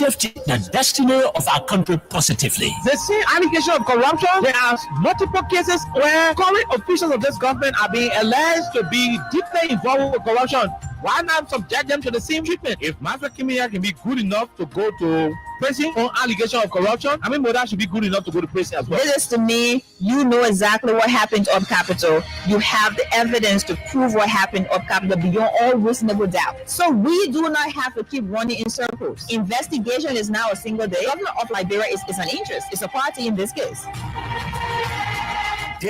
shifting the destiny of our country positively. The same allegation of corruption, there are multiple cases where current officials of this government are being alleged to be deeply involved with corruption. Why not subject them to the same treatment? If Master Kimia can be good enough to go to prison on allegation of corruption, I mean, Moda should be good enough to go to prison as well. This is to me, you know exactly what happened up Capitol. You have the evidence to prove what happened up Capitol beyond all reasonable doubt. So we do not have to keep running in circles. Investigation is now a single day. The governor of Liberia is an interest. It's a party in this case.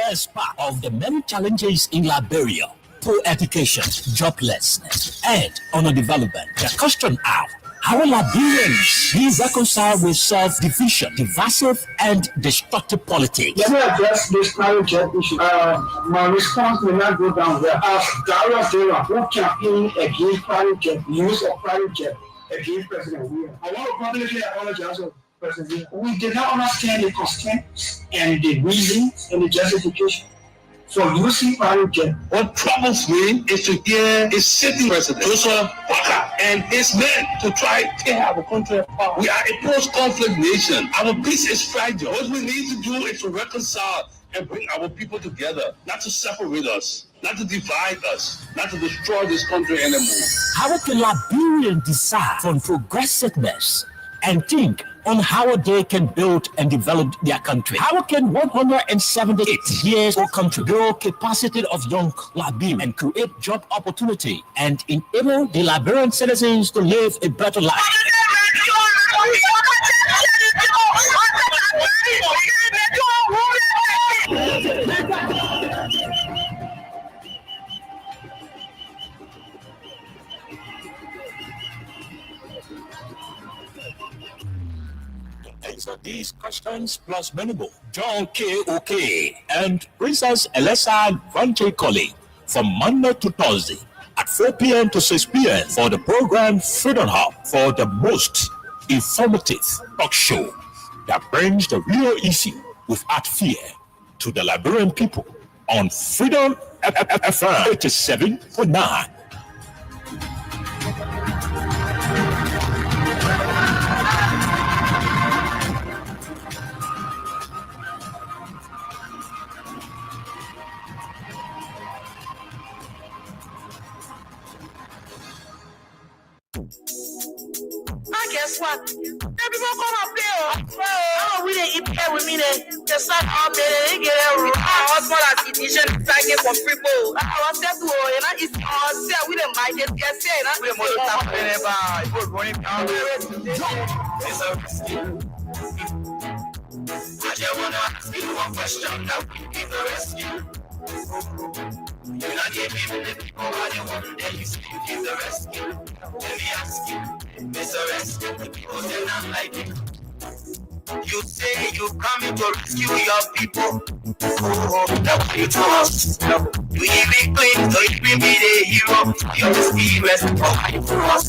As part of the many challenges in Liberia, poor education, joblessness, and underdevelopment, the question are, how will Liberians be reconciled with self-division, divisive, and destructive politics? Let me address this private jet issue. My response will not go down there. As Daria Dera, who campaigned against private jet, use of private jet against President William. I want to publicly apologize to President William. We did not understand the constraints and the reasons and the justification for using private jet. What troubles me is to hear a sitting president, Joseph Walker, and his men to try to tear our country apart. We are a post-conflict nation. Our peace is fragile. What we need to do is to reconcile and bring our people together, not to separate us, not to divide us, not to destroy this country anymore. How can Liberians decide on progressiveness and think on how they can build and develop their country? How can 178 years old country build capacity of young Liberians and create job opportunity and enable the Liberian citizens to live a better life? Answer these questions plus many more. John KOK and Princess Elesa Vante Colley from Monday to Thursday at 4 p.m. to 6 p.m. for the program Freedom Hub, for the most informative talk show that brings the real issue without fear to the Liberian people on Freedom FM 87.9. Guess what? People come up there. Oh, we didn't eat here with me. The sun all day. They get a husband at the edition. Thank you for people. I was there to, it's all there. We didn't buy this. Yes, we didn't want I just want to ask you one question. Now, we the rescue. You're not giving the people what they want. Then you say you give the rescue. Let me ask you, Mr. Rescue, the people say not like you. You say you coming to rescue your people. Oh, that's what you to us. No. You even claim to even be the hero. You're the serious. Oh, how you to us?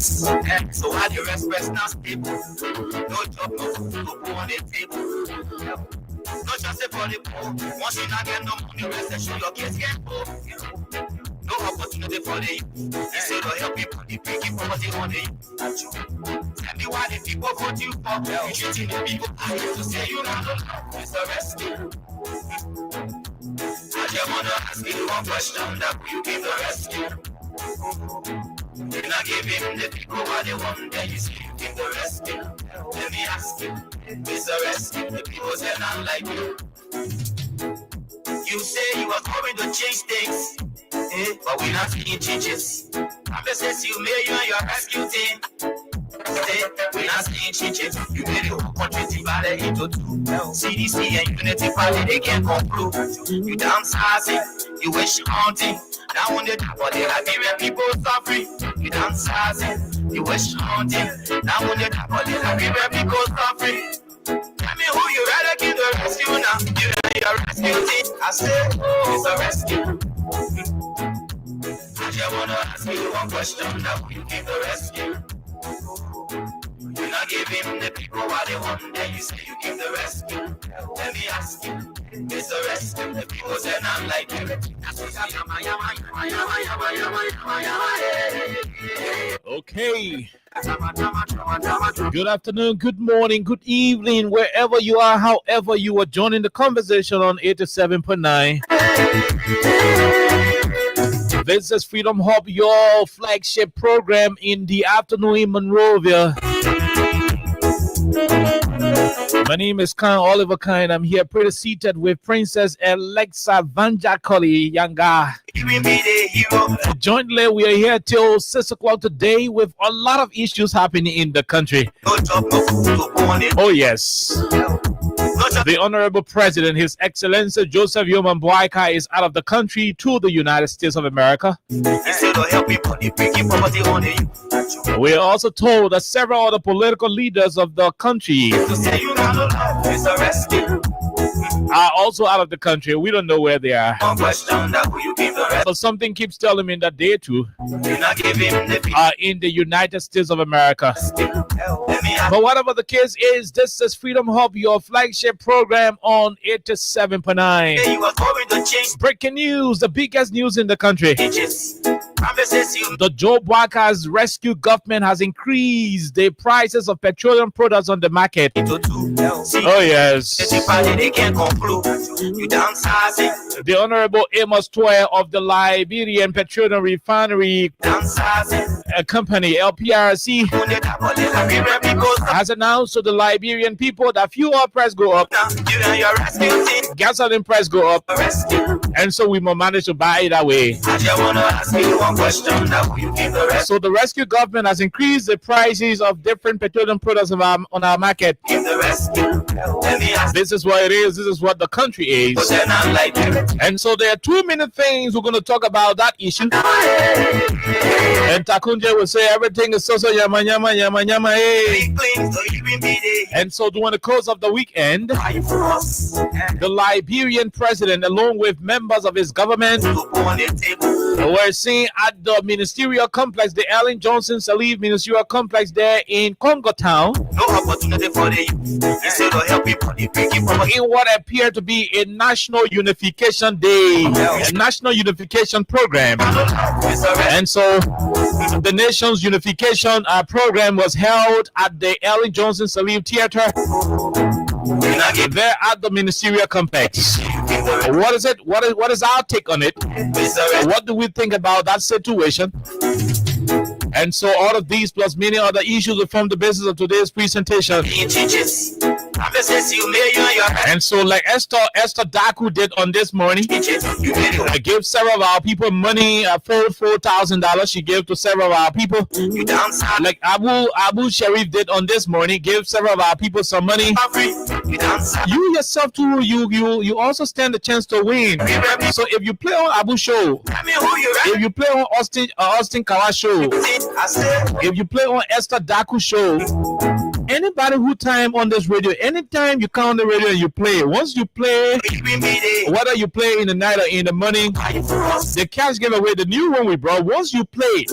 So how do you rest now stable? No job, no food, no food on the table. No chance for the poor. Once you not get no money, recession, your kids get poor. No opportunity for the youth. Instead of helping people, the big poverty on the youth. Tell me why the people vote you for. You treating the people. I used to say you not know. It's a rescue. I just want to ask you one question. That you give the rescue. You're not giving the people what they want. Then you say you give the rescue. Let me ask you. It's a rescue. The people say not like you. You say you are coming to change things. But we're not seeing changes. I'm just saying you made you and your rescue team. We're not seeing changes. You made the whole country divided into two. CDC and Unity Party, they can't conclude. You downsizing, you wish haunting. Now on the top of the Liberian people suffering. You downsizing, you wish haunting. Now on the top of the Liberian people suffering. Tell me who you rather give the rescue now. You and your rescue team. I say, it's a rescue. I just wanna ask you one question. Now you give the rescue. You're not giving the people what they want. Then you say you give the rescue. Let me ask you, it's a rescue. The people say not like you. Okay, Good afternoon, good morning, good evening, wherever you are, however you are joining the conversation on 87.9. This is Freedom Hub, your flagship program in the afternoon in Monrovia. My name is Khan Oliver Khan. I'm here pretty seated with Princess Alexa Vanjakoli Yanga. Jointly, we are here till 6 o'clock today with a lot of issues happening in the country. Oh, yes. The Honorable President, His Excellency Joseph Yoman Boakai, is out of the country to the United States of America. We are also told that several other political leaders of the country are also out of the country. We don't know where they are. But something keeps telling me that they too are in the United States of America. But whatever the case is, this is Freedom Hub, your flagship program on 87.9. Breaking news, the biggest news in the country. The job workers rescue government has increased the prices of petroleum products on the market. Oh yes. The Honorable Amos Toye of the Liberian Petroleum Refinery Company, LPRC, has announced to the Liberian people that fuel price go up, gasoline price go up, and so we must manage to buy it that way. So the rescue government has increased the prices of different petroleum products on our market. This is what it is. This is what the country is. And so there are 2 minute things we're going to talk about that issue. And Takunje will say everything is so yama yama yama yama. And so during the course of the weekend, the Liberian president, along with members of his government, were seen at the ministerial complex, the Ellen Johnson Sirleaf Ministerial Complex there in Congo Town, in what appeared to be a national unification day, a national unification program. And so the nation's unification program was held at the Ellen Johnson Sirleaf Theater there at the ministerial complex. What is it? What is our take on it? What do we think about that situation? And so all of these plus many other issues will form the basis of today's presentation. And so like Esther Daku did on this morning, I gave several of our people money, $4,000 she gave to several of our people. Like Abu Sharif did on this morning, gave several of our people some money. You yourself too, you also stand a chance to win. So if you play on Abu show, if you play on Austin Kawa show, if you play on Esther Daku show, anybody who time on this radio, anytime you come on the radio and you play, once you play, whether you play in the night or in the morning, the cash giveaway, the new one we brought, once you play,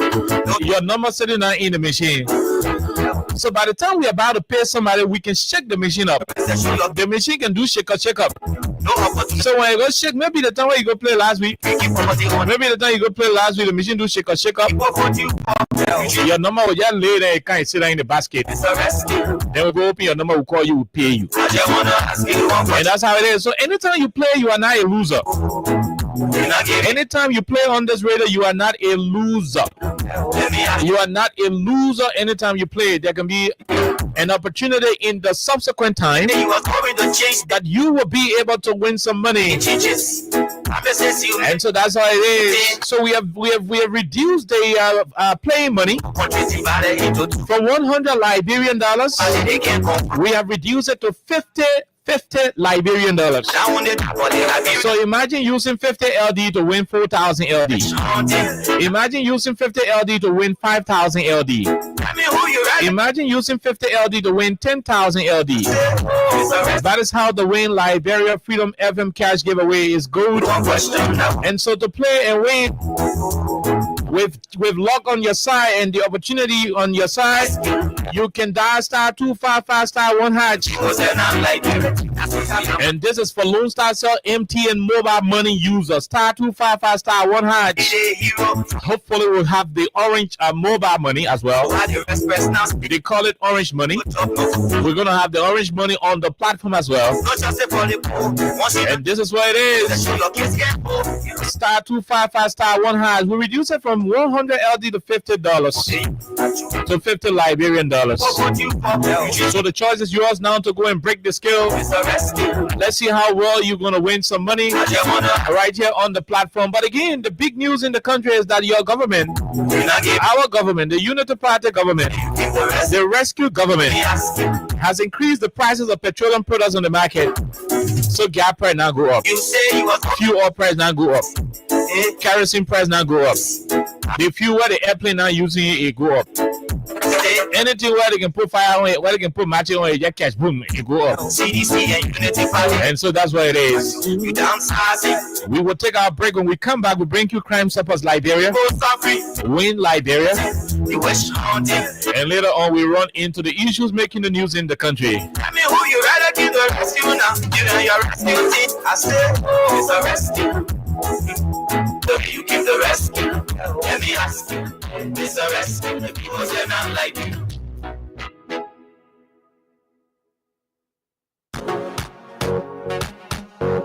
your number sitting in the machine. So by the time we're about to pay somebody, we can shake the machine up. The machine can do shake up. So when you go shake, maybe the time where you go play last week, the machine do shake up. Your number will just lay there, can't sit there in the basket. Then we go open your number, we'll call you, we'll pay you. And that's how it is. So anytime you play, you are not a loser. Anytime you play on this radio, you are not a loser. You are not a loser anytime you play. There can be an opportunity in the subsequent time that you will be able to win some money. And so that's how it is. So we have reduced the playing money from $100 Liberian dollars. We have reduced it to 50 Liberian dollars. So imagine using 50 LD to win 4,000 LD. Imagine using 50 LD to win 5,000 LD. Imagine using 50 LD to win 10,000 LD. That is how the Win Liberia Freedom FM cash giveaway is good. And so to play and win with luck on your side and the opportunity on your side, you can dial *255*1#. And this is for Lone Star Cell MTN mobile money users. Star 255 star 1 hash. Hopefully we'll have the orange mobile money as well. They call it orange money. We're going to have the orange money on the platform as well. And this is what it is. Star 255 star 1 hash. We reduce it from 100 LD to $50 to 50 Liberian dollars. So the choice is yours now to go and break the scale. Let's see how well you're going to win some money right here on the platform. But again, the big news in the country is that your government, our government, the Unity Party government, the rescue government, has increased the prices of petroleum products on the market. So gas price now go up. Fuel oil price now go up. Kerosene price now go up. The fuel where the airplane now using it go up. Anything where they can put fire on it, where they can put match on it, just catch boom, it go up. And so that's what it is. We will take our break. When we come back, we bring you Crime Stoppers Liberia, Win Liberia, and later on we run into the issues making the news in the country. Tell me who you rather give the rescue now. You know your rescue team. I say, oh, it's a rescue. You give the rescue. Let me ask you, it's a rescue. The people say not like you.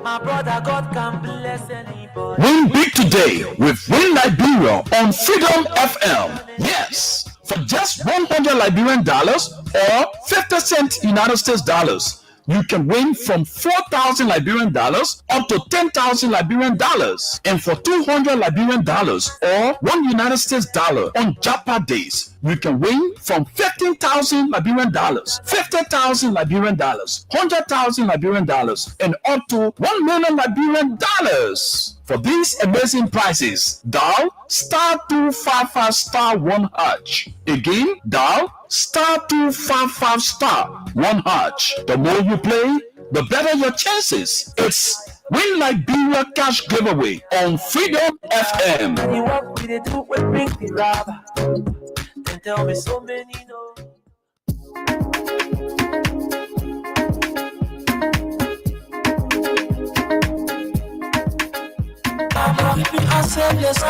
My brother, God can bless anybody. Win big today with Win Liberia on Freedom FM. Yes, for just 100 Liberian dollars or 50 cents United States dollars. You can win from 4,000 Liberian dollars up to 10,000 Liberian dollars. And for 200 Liberian dollars or $1 United States dollar on Japa days, you can win from 15,000 Liberian dollars, 50,000 Liberian dollars, 100,000 Liberian dollars, and up to 1 million Liberian dollars. For these amazing prizes, dial star 255 star 1 hash. Again, dial star 255 star 1 hash. The more you play, the better your chances. It's Win Liberia Cash Giveaway on Freedom FM. And you walk with it, do what bring the love. Then tell me so many no. Keeping ourselves, let's go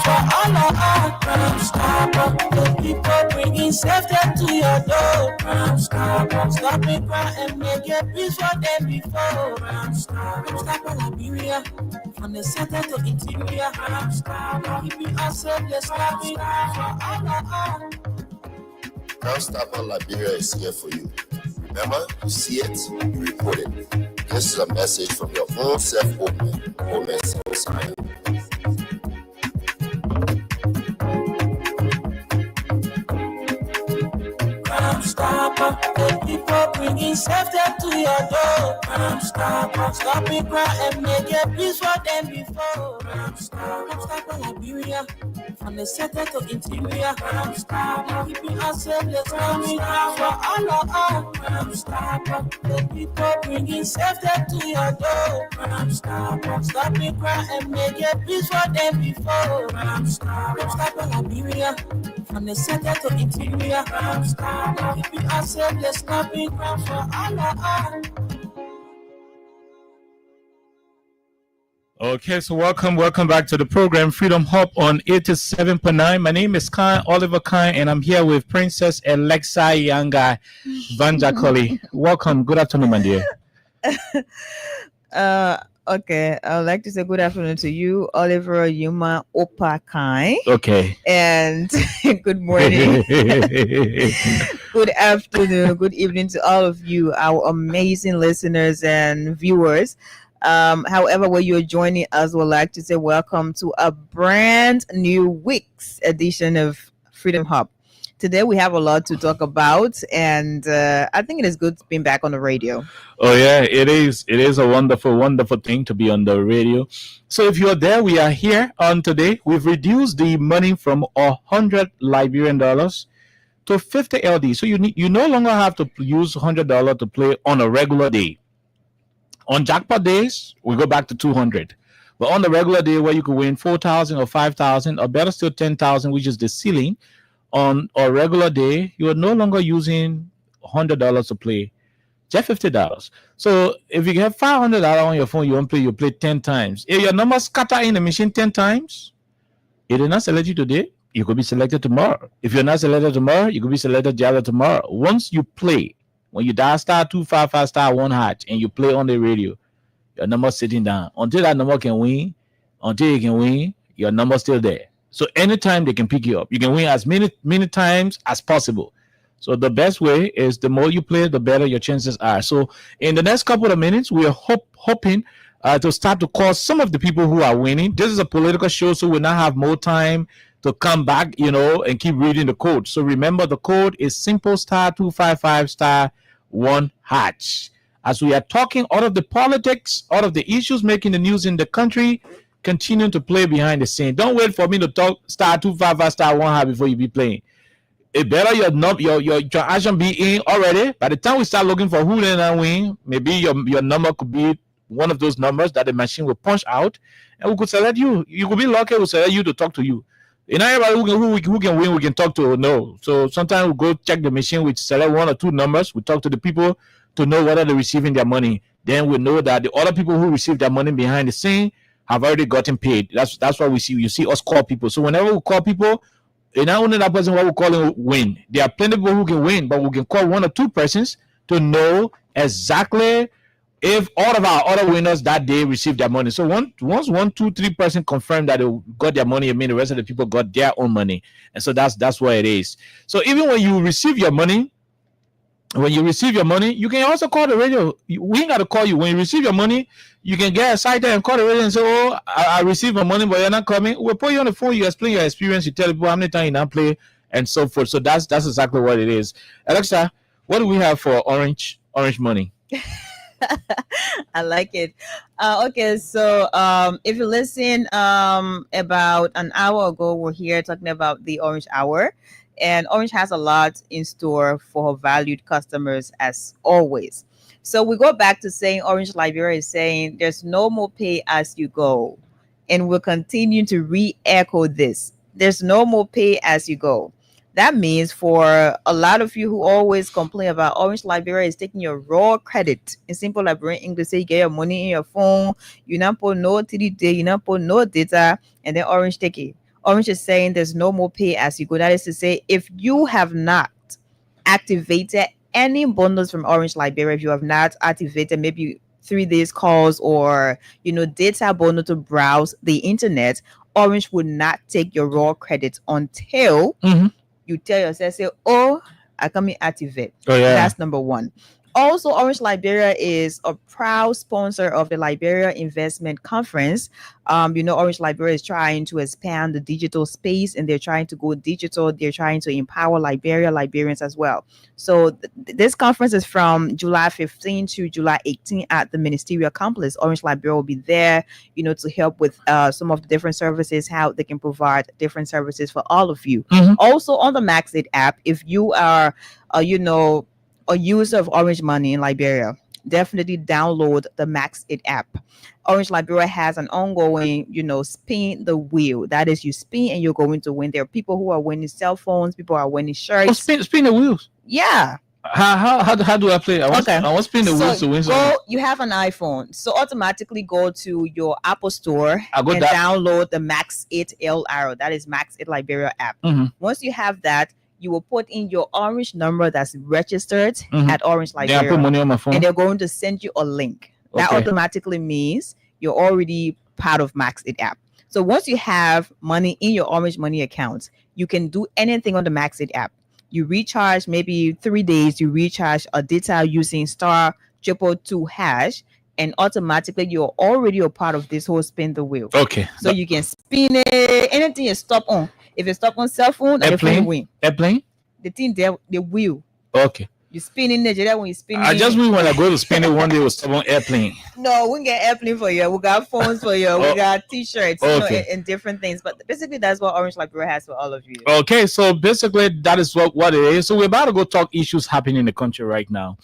for all of our Crime Stopper. The people bringing safety to your door. Crime Stopper. Stop it, cry and make it peace for them before. Crime Stopper Liberia. From the center to interior. Crime Stopper. Keeping ourselves, let's go for all of our. Crime Stopper Liberia is here for you. Remember, you see it, you report it. This is a message from your own self-open, Simon. Crime Stopper, the people bringing safety to your door. Crime Stopper, stop it, cry and make it peace for them before. Crime Stopper Liberia, from the center to interior. Crime Stopper, keeping ourselves, let's come in for all of our. Crime Stopper, the people bringing safety to your door. Crime Stopper, stop it, cry and make it peace for them before. Crime Stopper Liberia, from the center to interior. Crime Stopper, keeping ourselves, let's stop it, crime for all of our. Okay, so welcome back to the program Freedom Hub on 87.9. My name is Oliver Kine, and I'm here with Princess Alexa Yanga Vanjakoli. Welcome. Good afternoon, my dear. Okay, I would like to say good afternoon to you, Oliver Yuma Opakai. Okay. And good morning, good afternoon, good evening to all of you, our amazing listeners and viewers. However, where you're joining us, we'd like to say welcome to a brand new week's edition of Freedom Hub. Today we have a lot to talk about, and I think it is good being back on the radio. Oh yeah, it is. It is a wonderful, wonderful thing to be on the radio. So if you're there, we are here on today. We've reduced the money from 100 Liberian dollars to 50 LD. So you no longer have to use $100 to play on a regular day. On jackpot days, we go back to 200. But on the regular day where you could win 4,000 or 5,000 or better still 10,000, which is the ceiling, on a regular day, you are no longer using $100 to play. Just $50. So if you have $500 on your phone, you play 10 times. If your number scatter in the machine 10 times, it did not select you today, you could be selected tomorrow. If you're not selected tomorrow, you could be selected the other tomorrow. Once you play, when you dial *255*1# and you play on the radio, your number sitting down. Until that number can win, until you can win, your number's still there. So anytime they can pick you up, you can win as many times as possible. So the best way is the more you play, the better your chances are. So in the next couple of minutes, we are hoping to start to call some of the people who are winning. This is a political show, so we'll not have more time to come back, and keep reading the code. So remember, the code is simple *255*1#. As we are talking out of the politics, out of the issues making the news in the country, continue to play behind the scene. Don't wait for me to talk *255*1# before you be playing. It better your transaction be in already. By the time we start looking for who then win, maybe your number could be one of those numbers that the machine will punch out, and we could select you. You could be lucky we'll select you to talk to you. Not everybody who can win we can talk to. No. So sometimes we go check the machine, we select one or two numbers, we talk to the people to know whether they're receiving their money. Then we know that the other people who receive their money behind the scene have already gotten paid. That's why we see. You see us call people. So whenever we call people, not only that person what we call him win. There are plenty of people who can win, but we can call one or two persons to know exactly if all of our other winners that day received their money. So once 1, 2, 3 person confirm that they got their money, I mean the rest of the people got their own money. And so that's what it is. So even when you receive your money, you can also call the radio. We ain't got to call you. When you receive your money, you can get excited and call the radio and say, oh, I received my money, but you're not coming. We'll put you on the phone. You explain your experience. You tell people how many times you not play and so forth. So that's exactly what it is. Alexa, what do we have for orange money? I like it. Okay, so if you listen, about an hour ago, we're here talking about the Orange Hour. And Orange has a lot in store for her valued customers as always. So we go back to saying Orange Liberia is saying there's no more pay as you go. And we'll continue to re-echo this. There's no more pay as you go. That means for a lot of you who always complain about Orange Liberia is taking your raw credit. In simple Liberian English, say you get your money in your phone, you not put no TDD, you not put no data, and then Orange take it. Orange is saying there's no more pay as you go. That is to say, if you have not activated any bundles from Orange Liberia, if you have not activated maybe 3 days calls or data bundle to browse the internet, Orange would not take your raw credit until you tell yourself, say, oh, I come in activate. Oh, yeah. That's number one. Also, Orange Liberia is a proud sponsor of the Liberia Investment Conference. Orange Liberia is trying to expand the digital space, and they're trying to go digital. They're trying to empower Liberians as well. So this conference is from July 15 to July 18 at the Ministerial Complex. Orange Liberia will be there, to help with some of the different services, how they can provide different services for all of you. Also, on the Maxit app, if you are, a user of Orange Money in Liberia, definitely download the Maxit app. Orange Liberia has an ongoing, spin the wheel. That is, you spin and you're going to win. There are people who are winning cell phones, people are winning shirts. Oh, spin the wheels. Yeah. How do I play? I want to spin the wheels to win something. You have an iPhone, so automatically go to your Apple Store and download the Maxit LR. That is Maxit Liberia app. Once you have that, you will put in your Orange number that's registered at Orange Liberia. Yeah, I put money on my phone. And they're going to send you a link. Okay. That automatically means you're already part of Maxit app. So once you have money in your Orange Money account, you can do anything on the Maxit app. You recharge maybe 3 days, you recharge a data using *222#, and automatically you're already a part of this whole spin the wheel. Okay. So you can spin it, anything you stop on. If you stop on cell phone, airplane, win. Airplane? The thing there, the wheel. Okay. You spin in Nigeria when you spin. I just mean when I go to spin it one day, we'll stop on airplane. No, we get airplane for you. We got phones for you. We got T-shirts, and different things. But basically, that's what Orange Liberia has for all of you. Okay, so basically, that is what it is. So we're about to go talk issues happening in the country right now.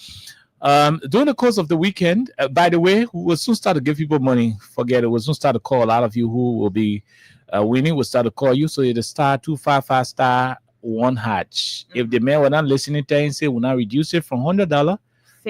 During the course of the weekend, by the way, we'll soon start to give people money. Forget it. We'll soon start to call a lot of you who will be winning. We'll start to call you. So it's *255*1#. If the man were not listening to it and say we'll not reduce it from $100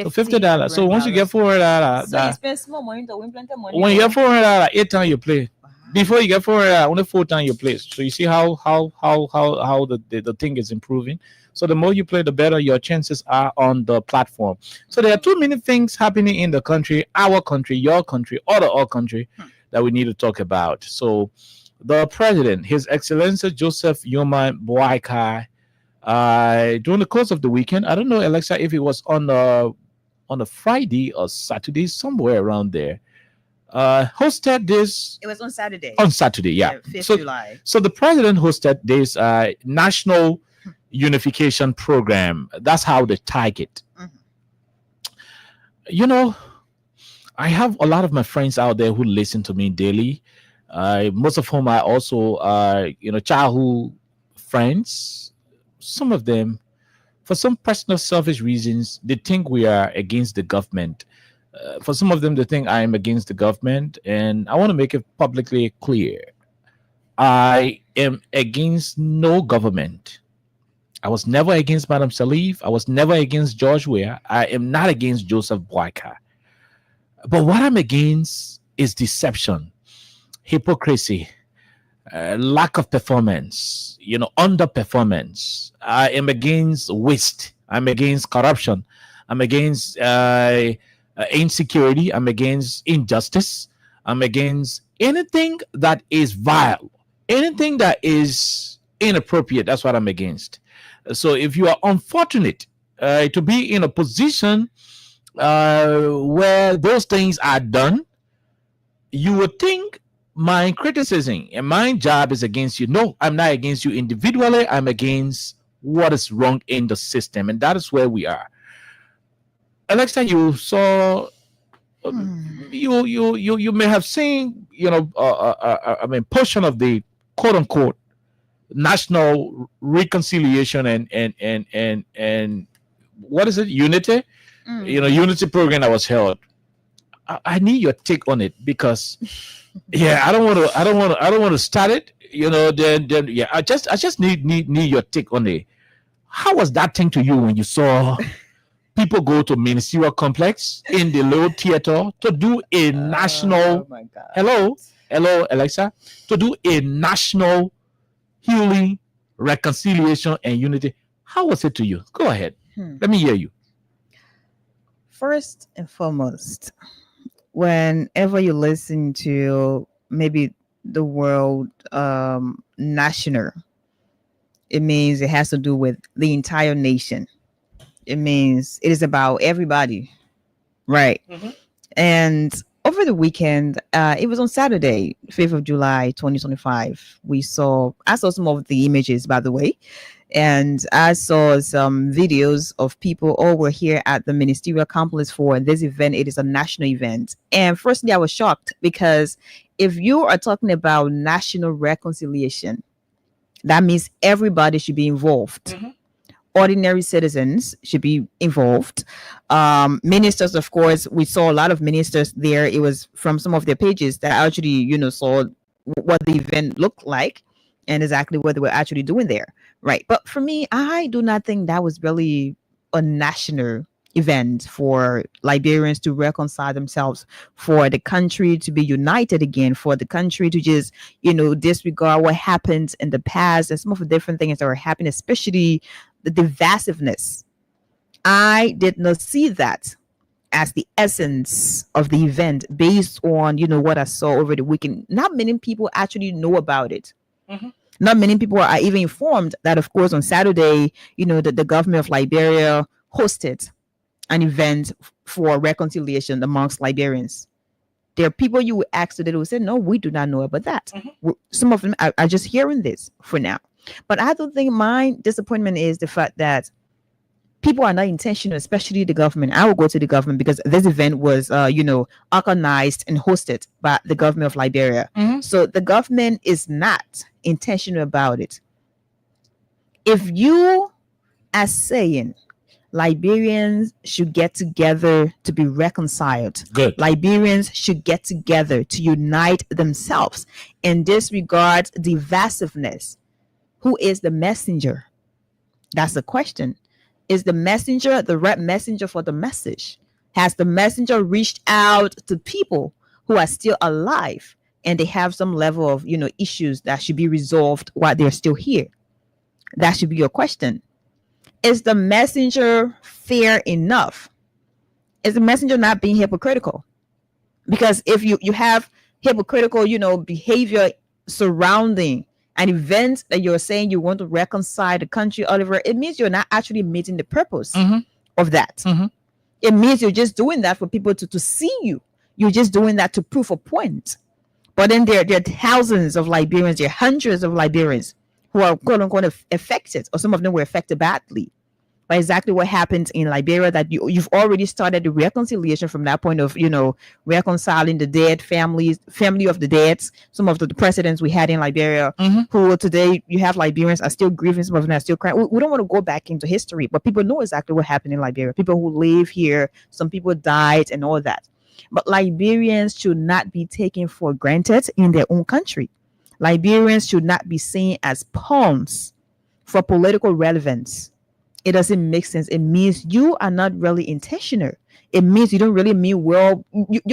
So $50. So once you get $400, so you spend small money to win plenty of money. when you get $400, 8 times you play. Before you get $400, only 4 times you play. So you see how the thing is improving. So the more you play, the better your chances are on the platform. So there are too many things happening in the country, our country, your country, our country, that we need to talk about. So the president, His Excellency Joseph Yoma Boakai, during the course of the weekend, I don't know, Alexa, if it was on a Friday or Saturday, somewhere around there, hosted this. It was on Saturday. On Saturday, yeah. 5th July. So the president hosted this national unification program. That's how they tag it. You know, I have a lot of my friends out there who listen to me daily. Most of whom are also, childhood friends. Some of them, for some personal selfish reasons, they think we are against the government. For some of them, they think I am against the government, and I want to make it publicly clear. I am against no government. I was never against Madam Salif. I was never against George Weah. I am not against Joseph Boakai. But what I'm against is deception, hypocrisy, lack of performance, underperformance. I am against waste. I'm against corruption. I'm against insecurity. I'm against injustice. I'm against anything that is vile, anything that is inappropriate. That's what I'm against. So if you are unfortunate to be in a position where those things are done, you would think my criticism and my job is against you. No, I'm not against you individually. I'm against what is wrong in the system, and that is where we are. Alexa, you saw, you may have seen, portion of the quote unquote national reconciliation and what is it, unity, unity program that was held. I need your take on it, because I don't want to start it, I just need your take on it. How was that thing to you when you saw people go to ministerial complex in the low theater to do a national, hello Alexa, to do a national healing, reconciliation, and unity? How was it to you? Go ahead. Let me hear you. First and foremost, whenever you listen to maybe the word national, it means it has to do with the entire nation. It means it is about everybody, right? And over the weekend, it was on Saturday, 5th of July, 2025. I saw some of the images, by the way, and I saw some videos of people all were here at the ministerial complex for this event. It is a national event. And firstly, I was shocked, because if you are talking about national reconciliation, that means everybody should be involved. Ordinary citizens should be involved. Ministers, of course, we saw a lot of ministers there. It was from some of their pages that I actually, saw what the event looked like and exactly what they were actually doing there. Right. But for me, I do not think that was really a national event for Liberians to reconcile themselves, for the country to be united again, for the country to just, disregard what happened in the past and some of the different things that were happening, especially the divisiveness. I did not see that as the essence of the event based on, what I saw over the weekend. Not many people actually know about it. Not many people are even informed that, of course, on Saturday, the government of Liberia hosted an event for reconciliation amongst Liberians. There are people you would ask today who would say, no, we do not know about that. Some of them are just hearing this for now. But I don't think my disappointment is the fact that people are not intentional, especially the government. I will go to the government because this event was, organized and hosted by the government of Liberia. So the government is not intentional about it. If you are saying Liberians should get together to be reconciled, good. Liberians should get together to unite themselves and disregard divisiveness, who is the messenger? That's the question. Is the messenger the right messenger for the message? Has the messenger reached out to people who are still alive and they have some level of, issues that should be resolved while they're still here? That should be your question. Is the messenger fair enough? Is the messenger not being hypocritical? Because if you have hypocritical, behavior surrounding an event that you're saying you want to reconcile the country, Oliver, it means you're not actually meeting the purpose of that. It means you're just doing that for people to see you. You're just doing that to prove a point. But then there are thousands of Liberians, there are hundreds of Liberians who are quote unquote affected, or some of them were affected badly by exactly what happened in Liberia, that you've already started the reconciliation from that point of, reconciling the dead family of the dead. Some of the presidents we had in Liberia, who today you have Liberians are still grieving, some of them are still crying. We don't want to go back into history, but people know exactly what happened in Liberia. People who live here, some people died and all that. But Liberians should not be taken for granted in their own country. Liberians should not be seen as pawns for political relevance. It doesn't make sense. It means you are not really intentional. It means you don't really mean well.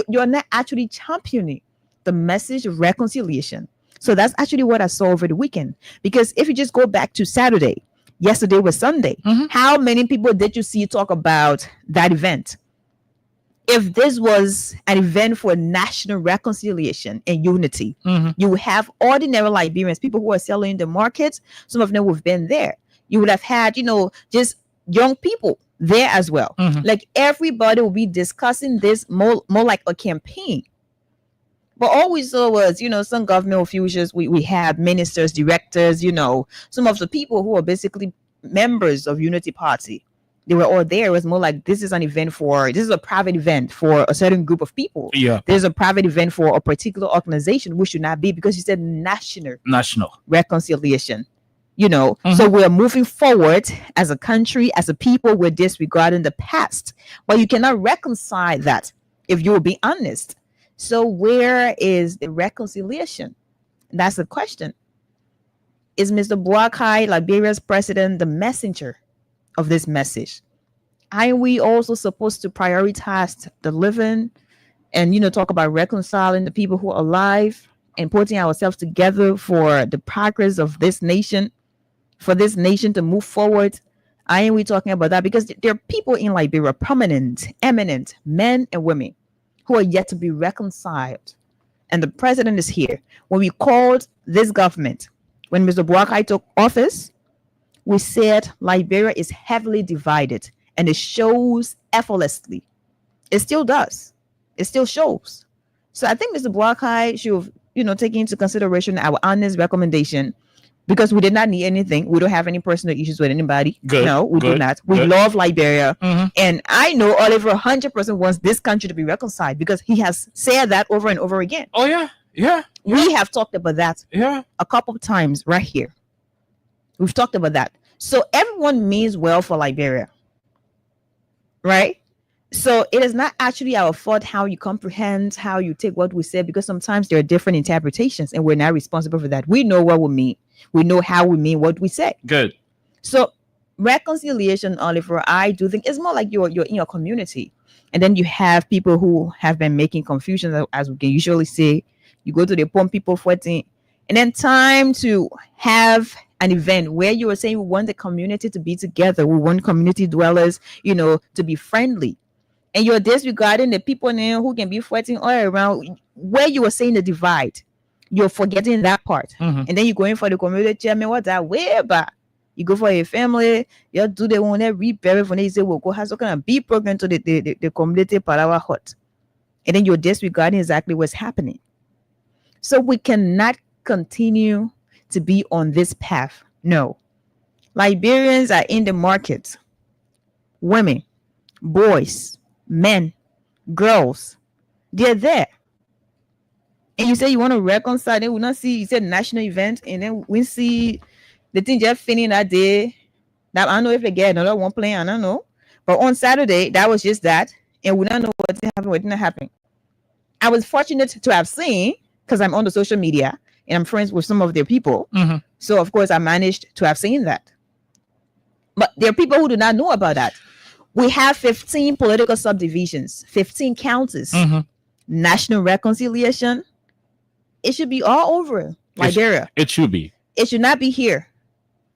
You're not actually championing the message of reconciliation. So that's actually what I saw over the weekend. Because if you just go back to Saturday, yesterday was Sunday. How many people did you see talk about that event? If this was an event for national reconciliation and unity, you would have ordinary Liberians, people who are selling in the markets. Some of them have been there. You would have had, just young people there as well. Like everybody will be discussing this more like a campaign. But all we saw was, some government officials. We have ministers, directors, some of the people who are basically members of Unity Party. They were all there. It was more like this is a private event for a certain group of people. Yeah. There's a private event for a particular organization, which should not be, because you said national reconciliation. So we're moving forward as a country, as a people. We're disregarding the past, but you cannot reconcile that if you will be honest. So where is the reconciliation? That's the question. Is Mr. Boakai, Liberia's president, the messenger of this message? Aren't we also supposed to prioritize the living and talk about reconciling the people who are alive and putting ourselves together for the progress of this nation? For this nation to move forward, aren't we talking about that? Because there are people in Liberia, prominent, eminent men and women, who are yet to be reconciled. And the president is here. When we called this government, when Mr. Boakai took office, we said Liberia is heavily divided, and it shows effortlessly. It still does. It still shows. So I think Mr. Boakai should, take into consideration our honest recommendation. Because we did not need anything. We don't have any personal issues with anybody. No, we do not. We love Liberia. And I know Oliver 100% wants this country to be reconciled, because he has said that over and over again. Oh, yeah. Yeah. We have talked about that a couple of times right here. We've talked about that. So everyone means well for Liberia. Right? So it is not actually our fault how you comprehend, how you take what we say, because sometimes there are different interpretations and we're not responsible for that. We know what we mean. We know how we mean what we say. Good. So reconciliation, Oliver, I do think it's more like you're in your community. And then you have people who have been making confusion, as we can usually say. You go to the Pom people 14, and then time to have an event where you were saying we want the community to be together. We want community dwellers, to be friendly. And you're disregarding the people now who can be fighting all around, where you were saying the divide. You're forgetting that part. And then you're going for the community chairman. What that way about? You go for your family, you do the one that rebury when they say, we'll go have some kind of be program to the community Parawa hut. And then you're disregarding exactly what's happening. So we cannot continue to be on this path. No. Liberians are in the market. Women, boys, men, girls, they're there. And you say you want to reconcile, then we not see, you said national event, and then we see the thing just finishing that day. That I don't know if they get another one playing, I don't know. But on Saturday, that was just that, and we don't know what happened, what didn't happen. I was fortunate to have seen, because I'm on the social media, and I'm friends with some of their people. So, of course, I managed to have seen that. But there are people who do not know about that. We have 15 political subdivisions, 15 counties, national reconciliation. It should be all over Liberia. It should be. It should not be here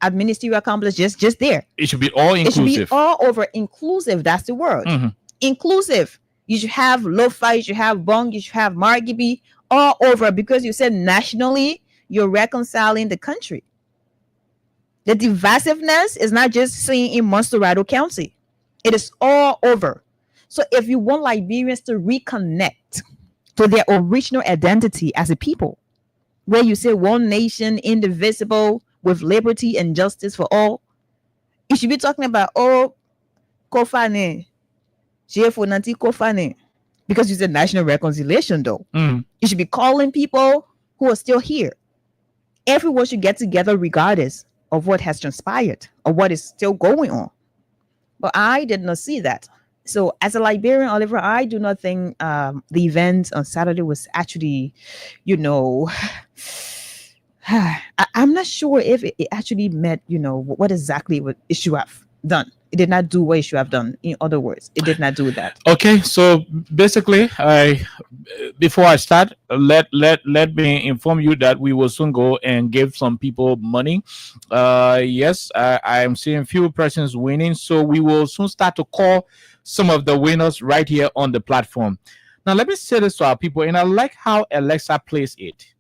at ministerial complex, just there. It should be all inclusive. It should be all over. Inclusive, that's the word. Inclusive. You should have Lofa, you should have Bong, you should have Margibi, all over, because you said nationally you're reconciling the country. The divisiveness is not just seen in Monserrado County. It is all over. So if you want Liberians to reconnect to their original identity as a people, where you say one nation, indivisible, with liberty and justice for all, you should be talking about, Kofane, Nanti Kofane, because you said national reconciliation, though. You should be calling people who are still here. Everyone should get together regardless of what has transpired or what is still going on. But I did not see that. So as a Liberian, Oliver, I do not think the event on Saturday was actually, I'm not sure if it actually met, what exactly it should have done. It did not do what it should have done. In other words, it did not do that. Okay, so basically, before I start, let me inform you that we will soon go and give some people money. Yes, I am seeing few persons winning, so we will soon start to call some of the winners right here on the platform. Now, let me say this to our people, and I like how Alexa plays it.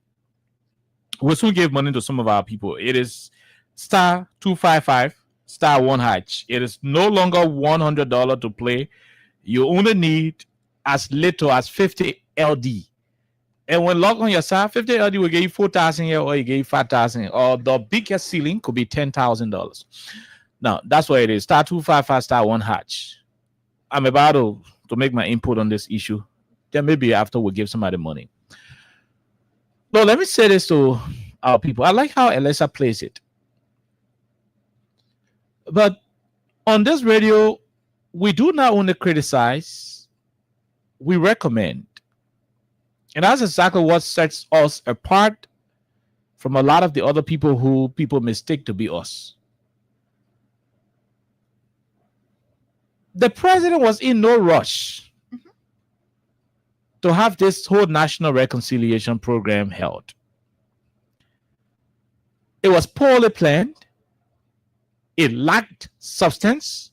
We'll soon give money to some of our people. It is star 255 star 1 hatch. It is no longer $100 to play. You only need as little as 50 LD. And when log on your side, 50 LD will give you 4,000 here, or you give you 5,000, or the biggest ceiling could be $10,000. Now, that's what it is. Star 255 star 1 hatch. I'm about to make my input on this issue. Then maybe after we'll give somebody money. No, let me say this to our people. I like how Alexa plays it. But on this radio, we do not only criticize, we recommend. And that's exactly what sets us apart from a lot of the other people who people mistake to be us. The president was in no rush to have this whole national reconciliation program held. It was poorly planned. It lacked substance.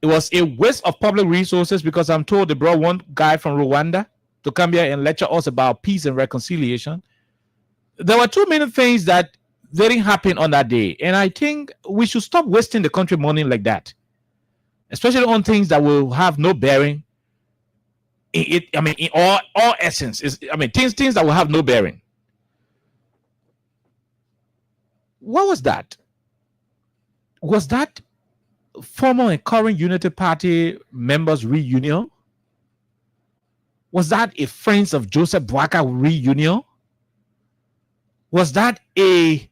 It was a waste of public resources, because I'm told they brought one guy from Rwanda to come here and lecture us about peace and reconciliation. There were too many things that didn't happen on that day. And I think we should stop wasting the country money like that, especially on things that will have no bearing. In all essence, things that will have no bearing. What was that? Was that former and current Unity Party members reunion? Was that a Friends of Joseph Boaka reunion? Was that a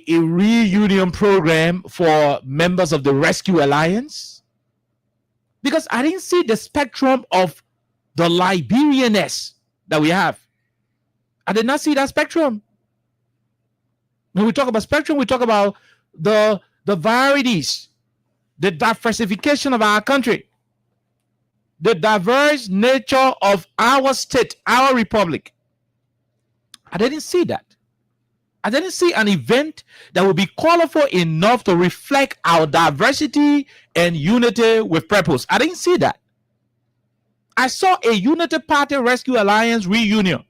reunion program for members of the Rescue Alliance? Because I didn't see the spectrum of the Liberianness that we have. I did not see that spectrum. When we talk about spectrum, we talk about the varieties, the diversification of our country, the diverse nature of our state, our republic. I didn't see that. I didn't see an event that would be colorful enough to reflect our diversity and unity with purpose. I didn't see that. I saw a Unity Party Rescue Alliance reunion,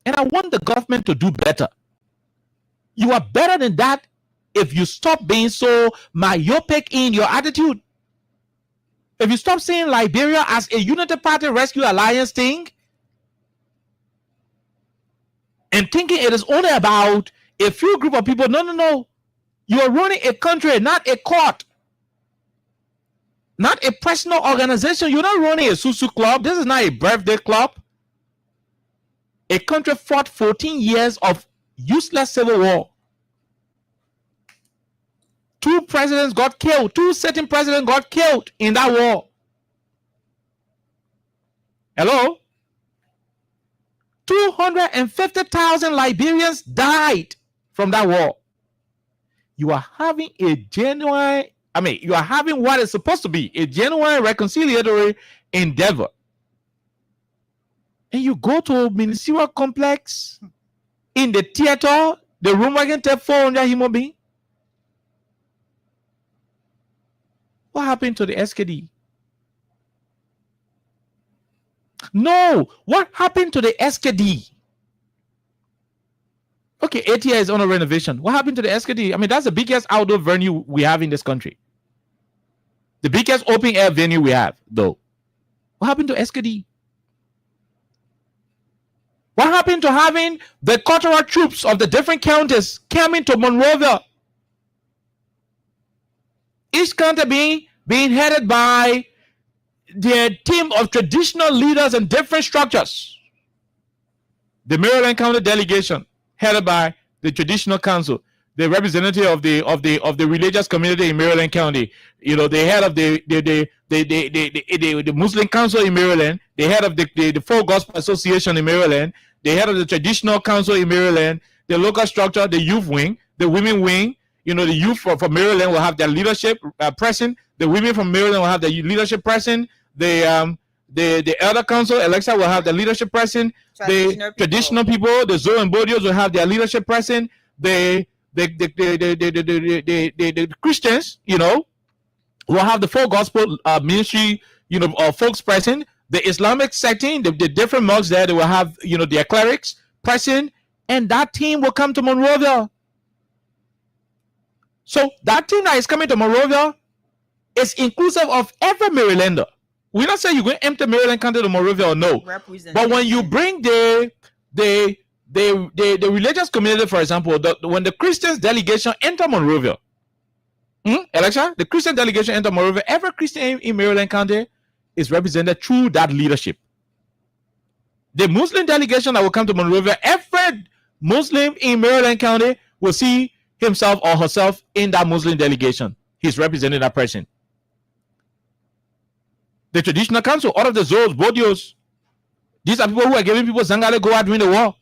and I want the government to do better. You are better than that if you stop being so myopic in your attitude. If you stop seeing Liberia as a Unity Party Rescue Alliance thing and thinking it is only about a few group of people. No. You are running a country, not a court, not a personal organization. You're not running a Susu club. This is not a birthday club. A country fought 14 years of useless civil war. 2 presidents got killed. 2 sitting presidents got killed in that war. Hello? 250,000 Liberians died from that war. you are having a genuine, you are having what is supposed to be a genuine reconciliatory endeavor. And you go to a ministerial complex in the theater, the room I can take 400 human beings. What happened to the SKD? No, what happened to the SKD? Okay, ATI is on a renovation. What happened to the SKD? That's the biggest outdoor venue we have in this country. The biggest open air venue we have, though. What happened to SKD? What happened to having the cultural troops of the different counties coming to Monrovia? Each county being headed by their team of traditional leaders and different structures. The Maryland County delegation, headed by the traditional council, the representative of the religious community in Maryland County, the head of the Muslim Council in Maryland, the head of the Full Gospel Association in Maryland, the head of the traditional council in Maryland, the local structure, the youth wing, the women wing. The youth from Maryland will have their leadership present. The women from Maryland will have their leadership present. The elder council, Alexa, will have their leadership present. The traditional people, the Zoe and Bodios, will have their leadership present. The Christians, will have the full gospel ministry, folks present. The Islamic secting, the different mosques there, they will have, their clerics present, and that team will come to Monrovia. So that team that is coming to Monrovia is inclusive of every Marylander. We're not saying you're going to empty Maryland County to Monrovia or no. But when you bring the religious community, for example, when the Christians delegation enter Monrovia, Alexa, the Christian delegation enter Monrovia, every Christian in Maryland County is represented through that leadership. The Muslim delegation that will come to Monrovia, every Muslim in Maryland County will see himself or herself in that Muslim delegation. He's representing that person. The traditional council, all of the Zoos, Bodios, these are people who are giving people Zangale go out during the war.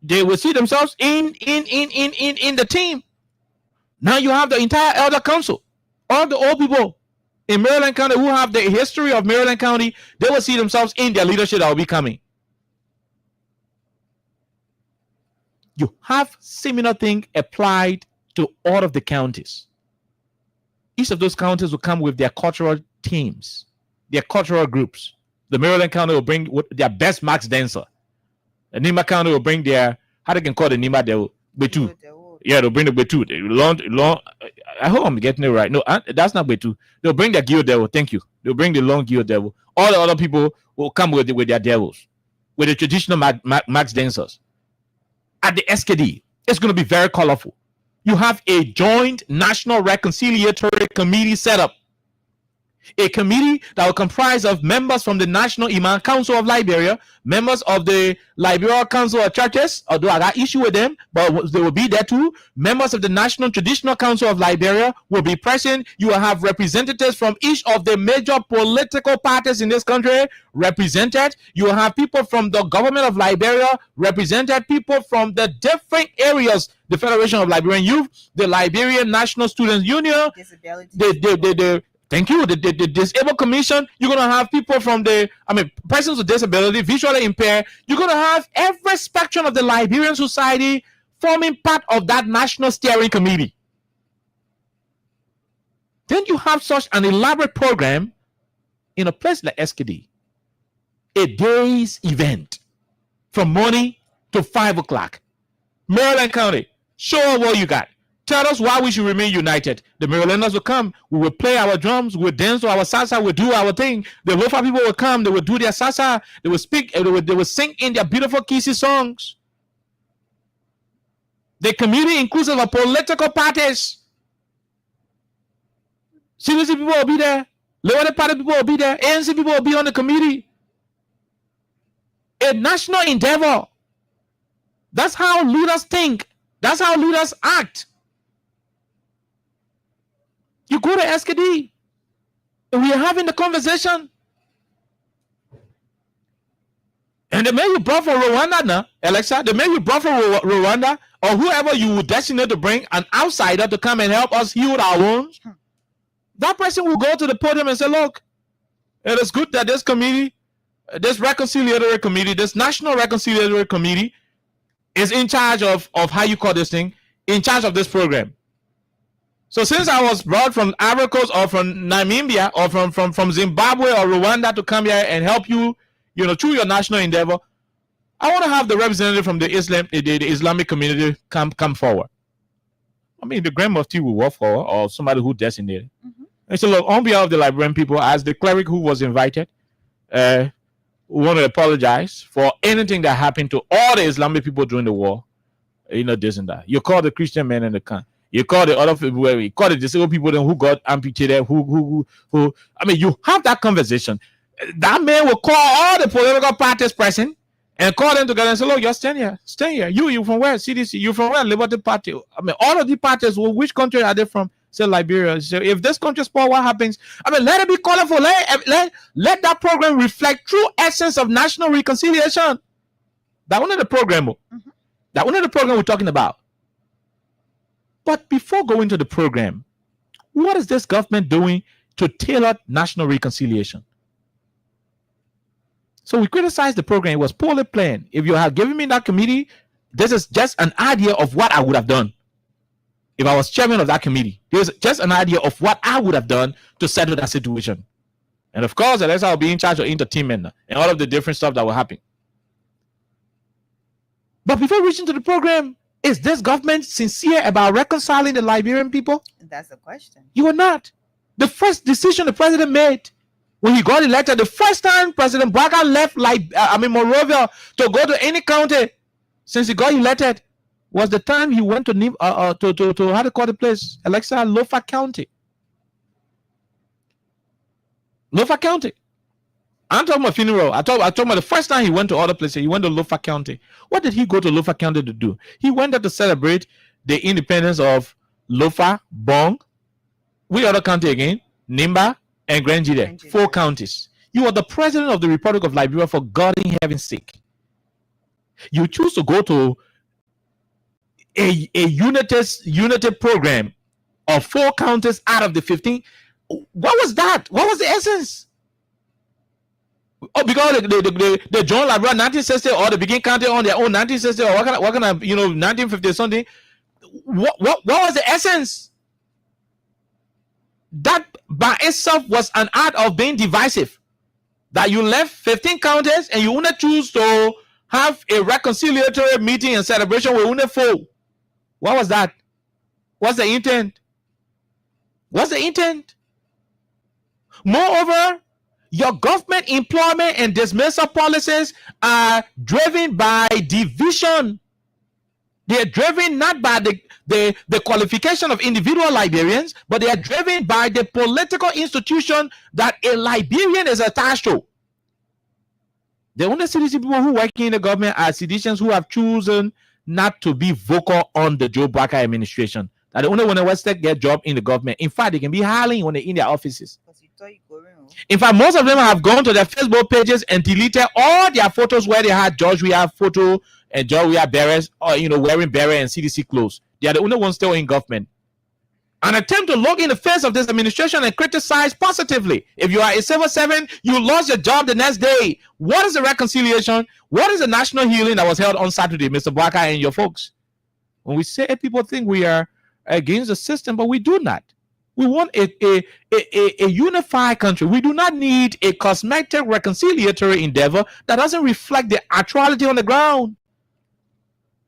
They will see themselves in the team. Now you have the entire elder council, all the old people in Maryland County who have the history of Maryland County. They will see themselves in their leadership that will be coming. You have similar thing applied to all of the counties. Each of those counties will come with their cultural teams, their cultural groups. The Maryland County will bring their best max dancer. The Nima County will bring their, how they can call the Nima, Betu. Yeah, they'll bring the Betu. Long, I hope I'm getting it right. No, that's not Betu. They'll bring their Gio Devil. Thank you. They'll bring the long Gio Devil. All the other people will come with their devils, with the traditional max dancers. At the SKD, it's going to be very colorful. You have a joint national reconciliatory committee set up. A committee that will comprise of members from the National Imam Council of Liberia, members of the Liberia Council of Churches, although I got issue with them, but they will be there too. Members of the National Traditional Council of Liberia will be present. You will have representatives from each of the major political parties in this country represented. You will have people from the government of Liberia represented, people from the different areas, the Federation of Liberian Youth, the Liberian National Students Union, thank you. The Disabled Commission. You're going to have people from persons with disability, visually impaired. You're going to have every spectrum of the Liberian society forming part of that national steering committee. Then you have such an elaborate program in a place like SKD. A day's event from morning to 5 o'clock. Maryland County, show us what you got. Tell us why we should remain united. The Marylanders will come. We will play our drums. We'll dance to our salsa. We'll do our thing. The Lofa people will come. They will do their salsa. They will speak. They will sing in their beautiful kissy songs. The community inclusive of political parties. CDC people will be there. Lower Party people will be there. ANC people will be on the committee. A national endeavor. That's how leaders think. That's how leaders act. You go to SKD, and we are having the conversation. And the man you brought from Rwanda now, Alexa, the man you brought from Rwanda or whoever you would designate to bring an outsider to come and help us heal our wounds, that person will go to the podium and say, look, it is good that this committee, this reconciliatory committee, this national reconciliatory committee is in charge of how you call this thing, in charge of this program. So since I was brought from Ivory Coast or from Namibia or from Zimbabwe or Rwanda to come here and help you, through your national endeavor, I want to have the representative from the Islamic community come forward. I mean, the Grand Mufti will work for, or somebody who designated. And so, look, on behalf of the Liberian people, as the cleric who was invited, we want to apologize for anything that happened to all the Islamic people during the war. This and that. You call the Christian men in the camp. You call the other people. You call the disabled people who got amputated. Who? I mean, you have that conversation. That man will call all the political parties present and call them together and say, "Look, you're staying here. You from where? CDC. You from where? Liberty Party. I mean, all of the parties. Well, which country are they from? Say Liberia. So if this country spoil, what happens? I mean, let it be colorful. Let that program reflect true essence of national reconciliation. That one of the program. That one of the program we're talking about. But before going to the program, what is this government doing to tailor national reconciliation? So we criticized the program. It was poorly planned. If you had given me that committee, this is just an idea of what I would have done. If I was chairman of that committee, there's just an idea of what I would have done to settle that situation. And of course, Alexa will be in charge of entertainment and all of the different stuff that will happen. But before reaching to the program, is this government sincere about reconciling the Liberian people? That's the question. You are not. The first decision the president made when he got elected, the first time President Baka left Monrovia to go to any county since he got elected was the time he went to how to call the place, Alexa, Lofa County. Lofa County. I'm talking about funeral. I talking about the first time he went to other places. He went to Lofa County. What did he go to Lofa County to do? He went there to celebrate the independence of Lofa, Bong, which other county again? Nimba and Grenjide. 4 counties. You are the president of the Republic of Liberia, for God in heaven's sake. You choose to go to a united program of 4 counties out of the 15. What was that? What was the essence? Oh, because they joined Liberia 1960 or the begin county on their own 1960 or what kind of 1950 something. What was the essence? That by itself was an act of being divisive. That you left 15 counties and you want to choose to have a reconciliatory meeting and celebration with only 4. What was that? What's the intent? What's the intent? Moreover, your government employment and dismissal policies are driven by division. They are driven not by the qualification of individual Liberians, but they are driven by the political institution that a Liberian is attached to. The only citizen people who work in the government are citizens who have chosen not to be vocal on the Joe Barker administration. That the only one that wants to get a job in the government. In fact, they can be howling when they're in their offices. In fact, most of them have gone to their Facebook pages and deleted all their photos where they had George Weah photo and George Weah bearers, or wearing beret and CDC clothes. They are the only ones still in government. An attempt to look in the face of this administration and criticize positively. If you are a civil servant, you lost your job the next day. What is the reconciliation? What is the national healing that was held on Saturday, Mr. Baka and your folks? When we say it, people think we are against the system, but we do not. We want a unified country. We do not need a cosmetic reconciliatory endeavor that doesn't reflect the actuality on the ground.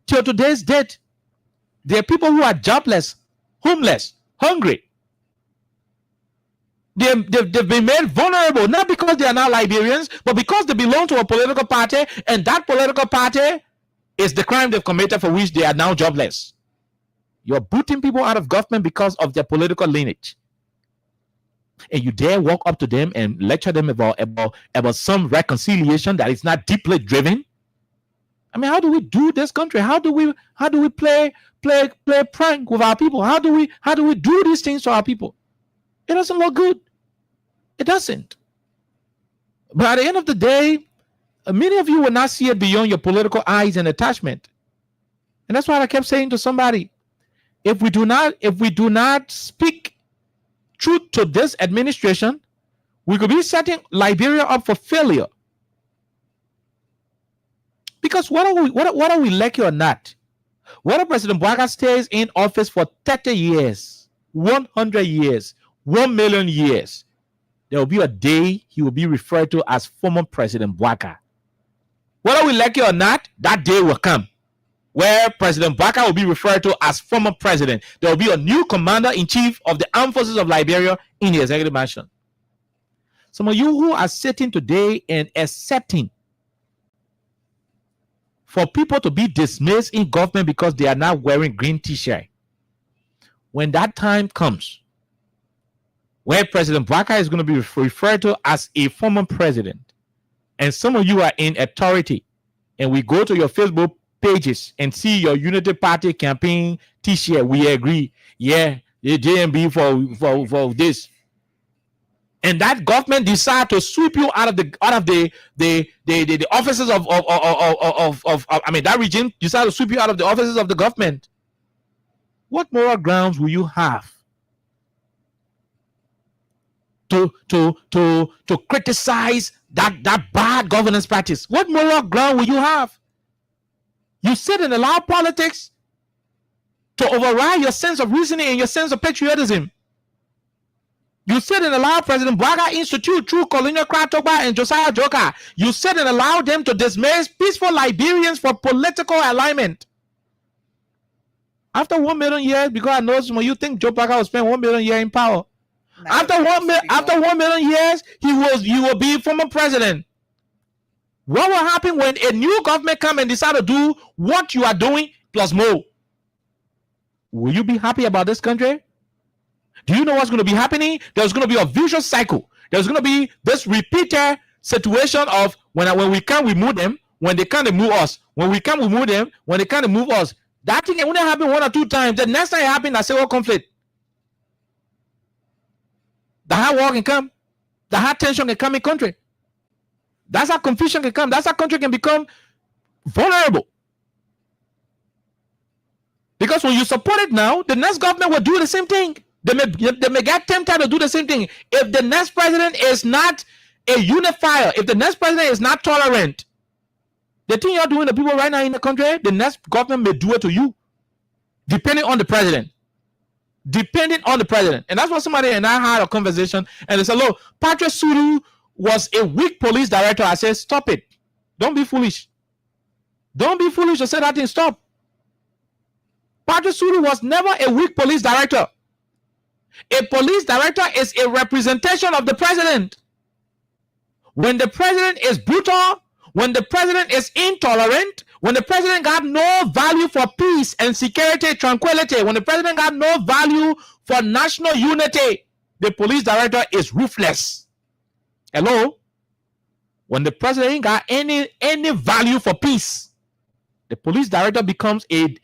Till today's date, there are people who are jobless, homeless, hungry. They've been made vulnerable, not because they are not Liberians, but because they belong to a political party, and that political party is the crime they've committed for which they are now jobless. You're booting people out of government because of their political lineage. And you dare walk up to them and lecture them about some reconciliation that is not deeply driven? I mean, how do we do this country? How do we play prank with our people? How do we do these things to our people? It doesn't look good. It doesn't. But at the end of the day, many of you will not see it beyond your political eyes and attachment. And that's why I kept saying to somebody, if we do not speak truth to this administration, we could be setting Liberia up for failure. Because what are we lucky or not? Whether President Bouaga stays in office for 30 years, 100 years, 1 million years, there will be a day he will be referred to as former President Bouaga. Whether we like it or not, that day will come where President Bouaga will be referred to as former president. There will be a new commander-in-chief of the armed forces of Liberia in the executive mansion. Some of you who are sitting today and accepting for people to be dismissed in government because they are not wearing green t-shirt, when that time comes where President Bouaga is going to be referred to as a former president, and some of you are in authority, and we go to your Facebook pages and see your Unity Party campaign t-shirt, we agree, yeah, the JMB for this, and that government decide to sweep you out of the offices of that region decide to sweep you out of the offices of the government. What moral grounds will you have to criticize that bad governance practice? What moral ground will you have? You sit and allow politics to override your sense of reasoning and your sense of patriotism. You sit and allow President Bouaga Institute through Colonial Kratogba and Josiah Joker. You sit and allow them to dismiss peaceful Liberians for political alignment. After 1 million years, because I know some of you think Joe Bouaga will spend 1 million years in power. After 1 million years, he will be former president. What will happen when a new government come and decide to do what you are doing plus more? Will you be happy about this country? Do you know what's going to be happening? There's going to be a vicious cycle. There's going to be this repeated situation of when we come, we move them. When they come, they move us. When we come, we move them. When they come, they move us. That thing only happen 1 or 2 times. The next time it happens, I say, what conflict? The hard war can come. The hard tension can come in country. That's how confusion can come. That's how country can become vulnerable. Because when you support it now, the next government will do the same thing. They may get tempted to do the same thing. If the next president is not a unifier, if the next president is not tolerant, the thing you're doing to people right now in the country, the next government may do it to you, depending on the president. Depending on the president. And that's what somebody and I had a conversation, and they said, look, Patrick Suru was a weak police director. I said, stop it. Don't be foolish. Don't be foolish to say that thing. Stop. Patrick Suru was never a weak police director. A police director is a representation of the president. When the president is brutal, when the president is intolerant, when the president got no value for peace and security, tranquility, when the president got no value for national unity, the police director is ruthless. Hello? When the president ain't got any value for peace, the police director becomes a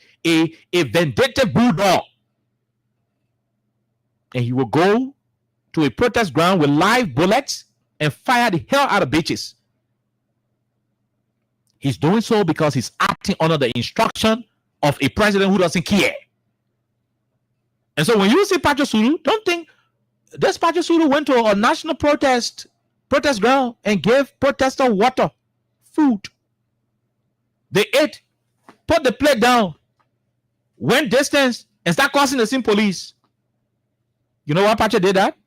vindictive bulldog. And he will go to a protest ground with live bullets and fire the hell out of bitches. He's doing so because he's acting under the instruction of a president who doesn't care. And so when you see Patrick Suru, don't think this Patrick Suru went to a national protest ground and gave protesters water, food. They ate, put the plate down, went distance, and start causing the same police. You know why Patrick did that?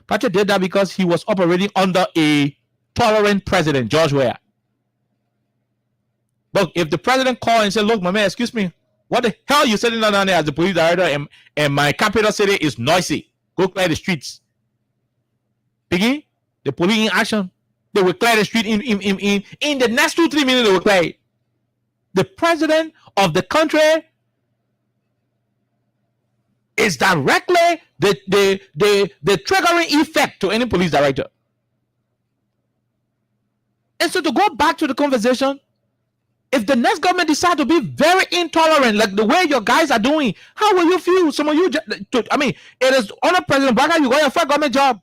Patrick did that because he was operating under a tolerant president, George Weah. Look, if the president called and said, look, my man, excuse me, what the hell are you sitting down there as the police director and my capital city is noisy? Go clear the streets. Biggie, the police in action. They will clear the street in the next 2-3 minutes. They will clear it. The president of the country is directly the triggering effect to any police director. And so to go back to the conversation, if the next government decide to be very intolerant, like the way your guys are doing, how will you feel? Some of you, it is under President Bouaga, you got your first government job.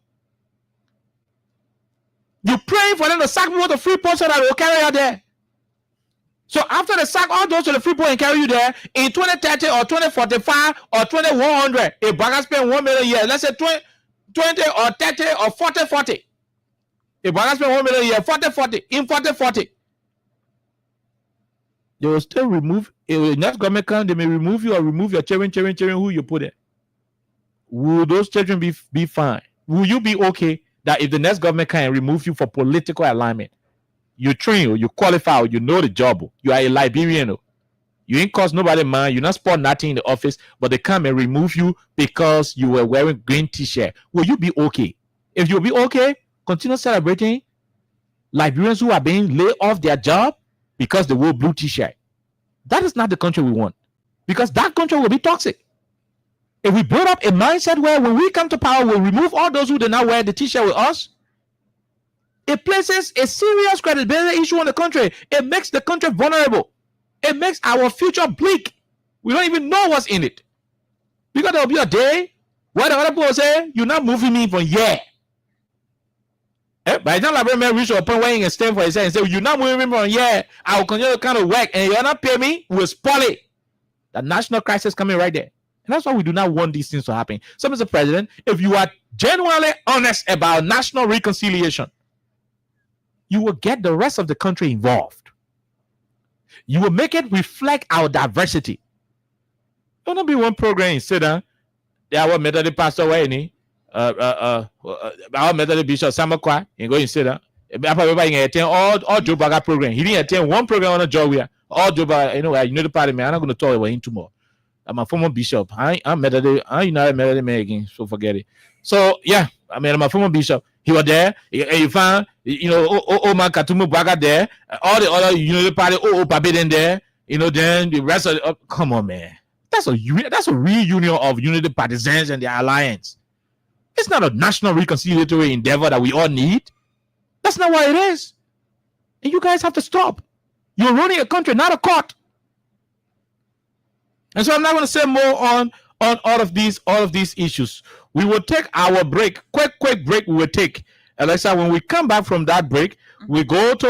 You praying for them to sack people to free post so that they will carry out there. So after they sack all those to the free port and carry you there in 2030 or 2045 or 2100, if Baga spend 1 million a year, let's say 20 or 30 or 40. If Baga spend 1 million a year, 40, in 40, they will still remove. If the next government come, they may remove you or remove your children who you put there. Will those children be fine? Will you be okay that if the next government can remove you for political alignment? You train, you qualify, you know the job. You are a Liberian. You ain't cost nobody man. You not spend nothing in the office, but they come and remove you because you were wearing green t-shirt. Will you be okay? If you'll be okay, continue celebrating Liberians who are being laid off their job because they wore blue t-shirt. That is not the country we want, because that country will be toxic. If we build up a mindset where when we come to power, we'll remove all those who did not wear the t-shirt with us, it places a serious credibility issue on the country. It makes the country vulnerable. It makes our future bleak. We don't even know what's in it. Because there will be a day where the other people say, you're not moving me from here. By the time Liberian reach a point where he can stand for himself and say, you're not moving me from here, I will continue to kind of work, and you're not paying me, we'll spoil it. The national crisis coming right there. And that's why we do not want these things to happen. So, Mr. President, if you are genuinely honest about national reconciliation, you will get the rest of the country involved. You will make it reflect our diversity. Don't not be one program in Sudan. There are Methodist pastor where any our Methodist Bishop Samakwa and go in Sudan. Everybody attend all Joe Baga program. He didn't attend one program on a job where all Joe Baga, the parliament. I'm not going to talk about him tomorrow. I'm a former bishop. I'm Methodist. I'm United Methodist man again, so forget it. So yeah, I'm a former bishop. He was there. You found, Omar Katumu Baga there. All the other Unity Party, Babiden there. Then the rest of come on, man. That's a reunion of Unity partisans and their alliance. It's not a national reconciliatory endeavor that we all need. That's not what it is. And you guys have to stop. You're running a country, not a court. And so I'm not going to say more on all of these issues. We will take our break, quick break. We will take, Alexa. When we come back from that break, we go to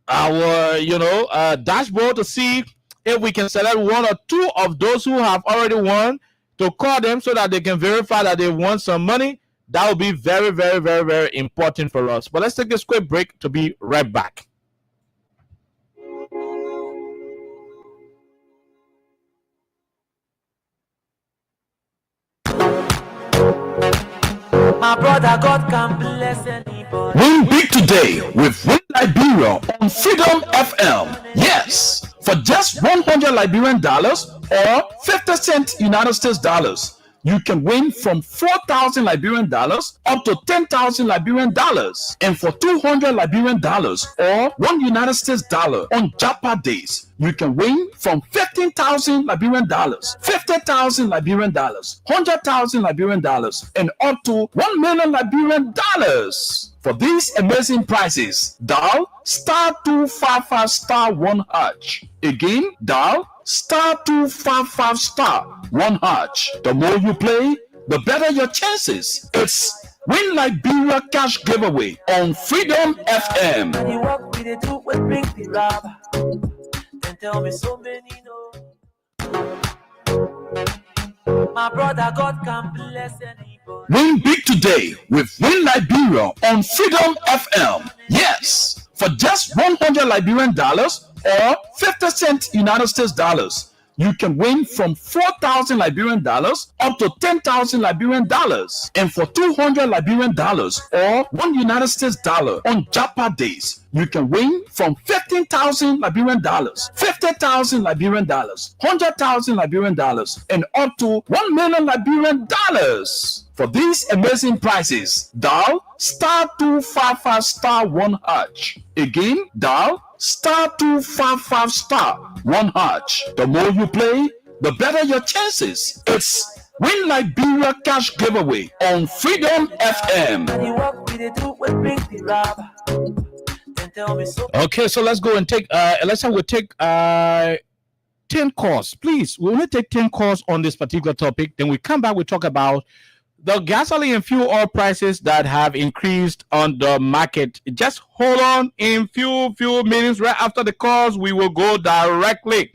our dashboard to see if we can select one or two of those who have already won, to call them so that they can verify that they won some money. That will be very, very, very, very important for us. But let's take this quick break to be right back. My brother, God can bless anybody. Win big today with Win Liberia on Freedom FM. Yes, for just $100 Liberian dollars or 50 cents United States dollars, you can win from 4,000 Liberian dollars up to 10,000 Liberian dollars. And for $200 Liberian dollars or $1 United States dollar on Japa days, you can win from 15,000 Liberian dollars, 50,000 Liberian dollars, 100,000 Liberian dollars, and up to 1 million Liberian dollars. For these amazing prizes, dial *255*1#. Again, dial *255*1#. The more you play, the better your chances. It's Win Liberia Cash Giveaway on Freedom FM. And you walk with it too, will bring the rubber. Then tell me so many know. My brother, God can bless anybody. Win big today with Win Liberia on Freedom FM. Yes, for just $100 Liberian dollars or 50 cents United States dollars, you can win from 4,000 Liberian dollars up to 10,000 Liberian dollars. And for $200 Liberian dollars or $1 United States dollar on Japa days, you can win from 15,000 Liberian dollars, 50,000 Liberian dollars, 100,000 Liberian dollars, and up to 1 million Liberian dollars. For these amazing prizes, dial *255*1#. Again, dial *255*1#. The more you play, the better your chances. It's Win Liberia Cash Giveaway on Freedom FM. And you walk with it too, will bring the rubber. Then tell me so. Okay, so let's go and take. Alexa will take 10 calls, please. We only take 10 calls on this particular topic. Then we come back. We talk about The gasoline and fuel oil prices that have increased on the market. Just hold on. In few minutes, right after the calls, we will go directly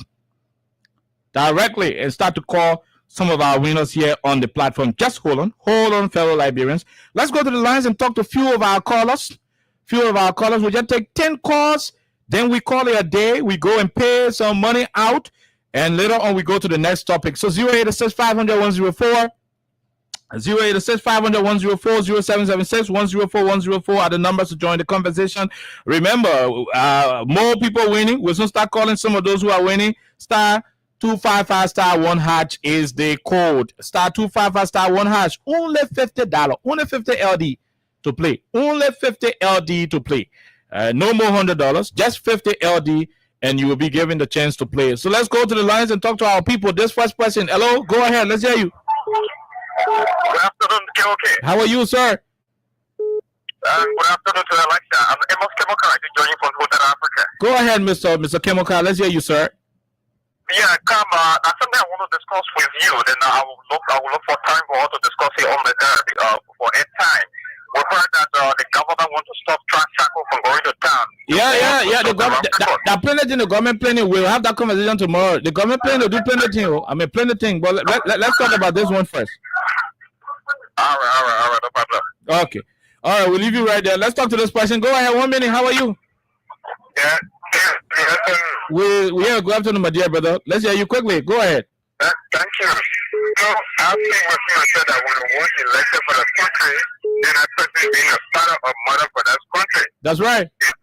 and start to call some of our winners here on the platform. Just hold on, fellow Liberians. Let's go to the lines and talk to a few of our callers. We just take 10 calls, then we call it a day. We go and pay some money out, and later on we go to the next topic. So 086-500-104. 086-500-104, 0776-104-104 are the numbers to join the conversation. Remember, more people winning. We'll soon start calling some of those who are winning. Star 255*1# is the code. Star 255*1#. Only $50. Only 50 LD to play. Only 50 LD to play. No more $100. Just 50 LD, and you will be given the chance to play. So let's go to the lines and talk to our people. This first person. Hello, go ahead. Let's hear you. Good afternoon, KOK. How are you, sir? Good afternoon to Alexa. I'm Amos Kemoka, joining from South Africa. Go ahead, Mr. Kemoka. Let's hear you, sir. Yeah, come. That's something I want to discuss with you. Then I will look for time for us to discuss it on the for a time. We heard that the government wants to stop Trans-Sacco from going to town. Yeah. The government, that plenty thing. The government planning. We'll have that conversation tomorrow. The government planning will do plenty thing. I mean, plenty thing. But let's talk about this one first. All right, no problem. Okay. All right, we'll leave you right there. Let's talk to this person. Go ahead. 1 minute. How are you? Yeah. We have good afternoon, my dear brother. Let's hear you quickly. Go ahead. Thank you. So I think what you said that when we want elected for the country, then I person being a father or mother for that country. That's right. Okay.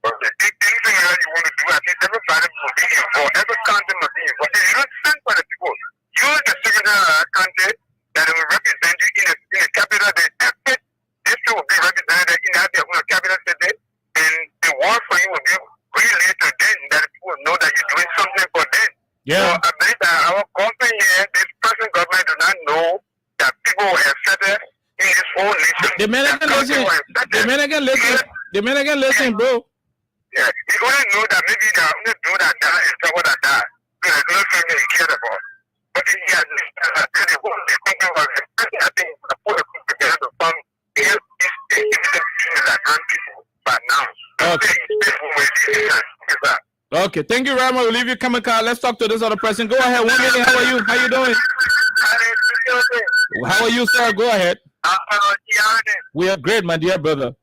Anything that you want to do, I think everybody will be involved. Every country must be involved. If you don't stand for the people, you the secretary of that country that will represent you in the capital, the effort, this will be represented in the capital city, and the work for you will be really to them that people know that you're doing something for them. Yeah. So I believe that our company here, this present government do not know that people were accepted in this whole nation. The man again listen, bro. Yeah, you only know that maybe they only do that is what I die. There's no thing they care about. But in here, the whole country was expecting, I think, the poor people together to fund this that run people. But now, Okay, thank you very much. We'll leave you coming, Carl. Let's talk to this other person. Go ahead. 1 minute. How are you? How you doing? How are you, sir? Go ahead. We are great, my dear brother.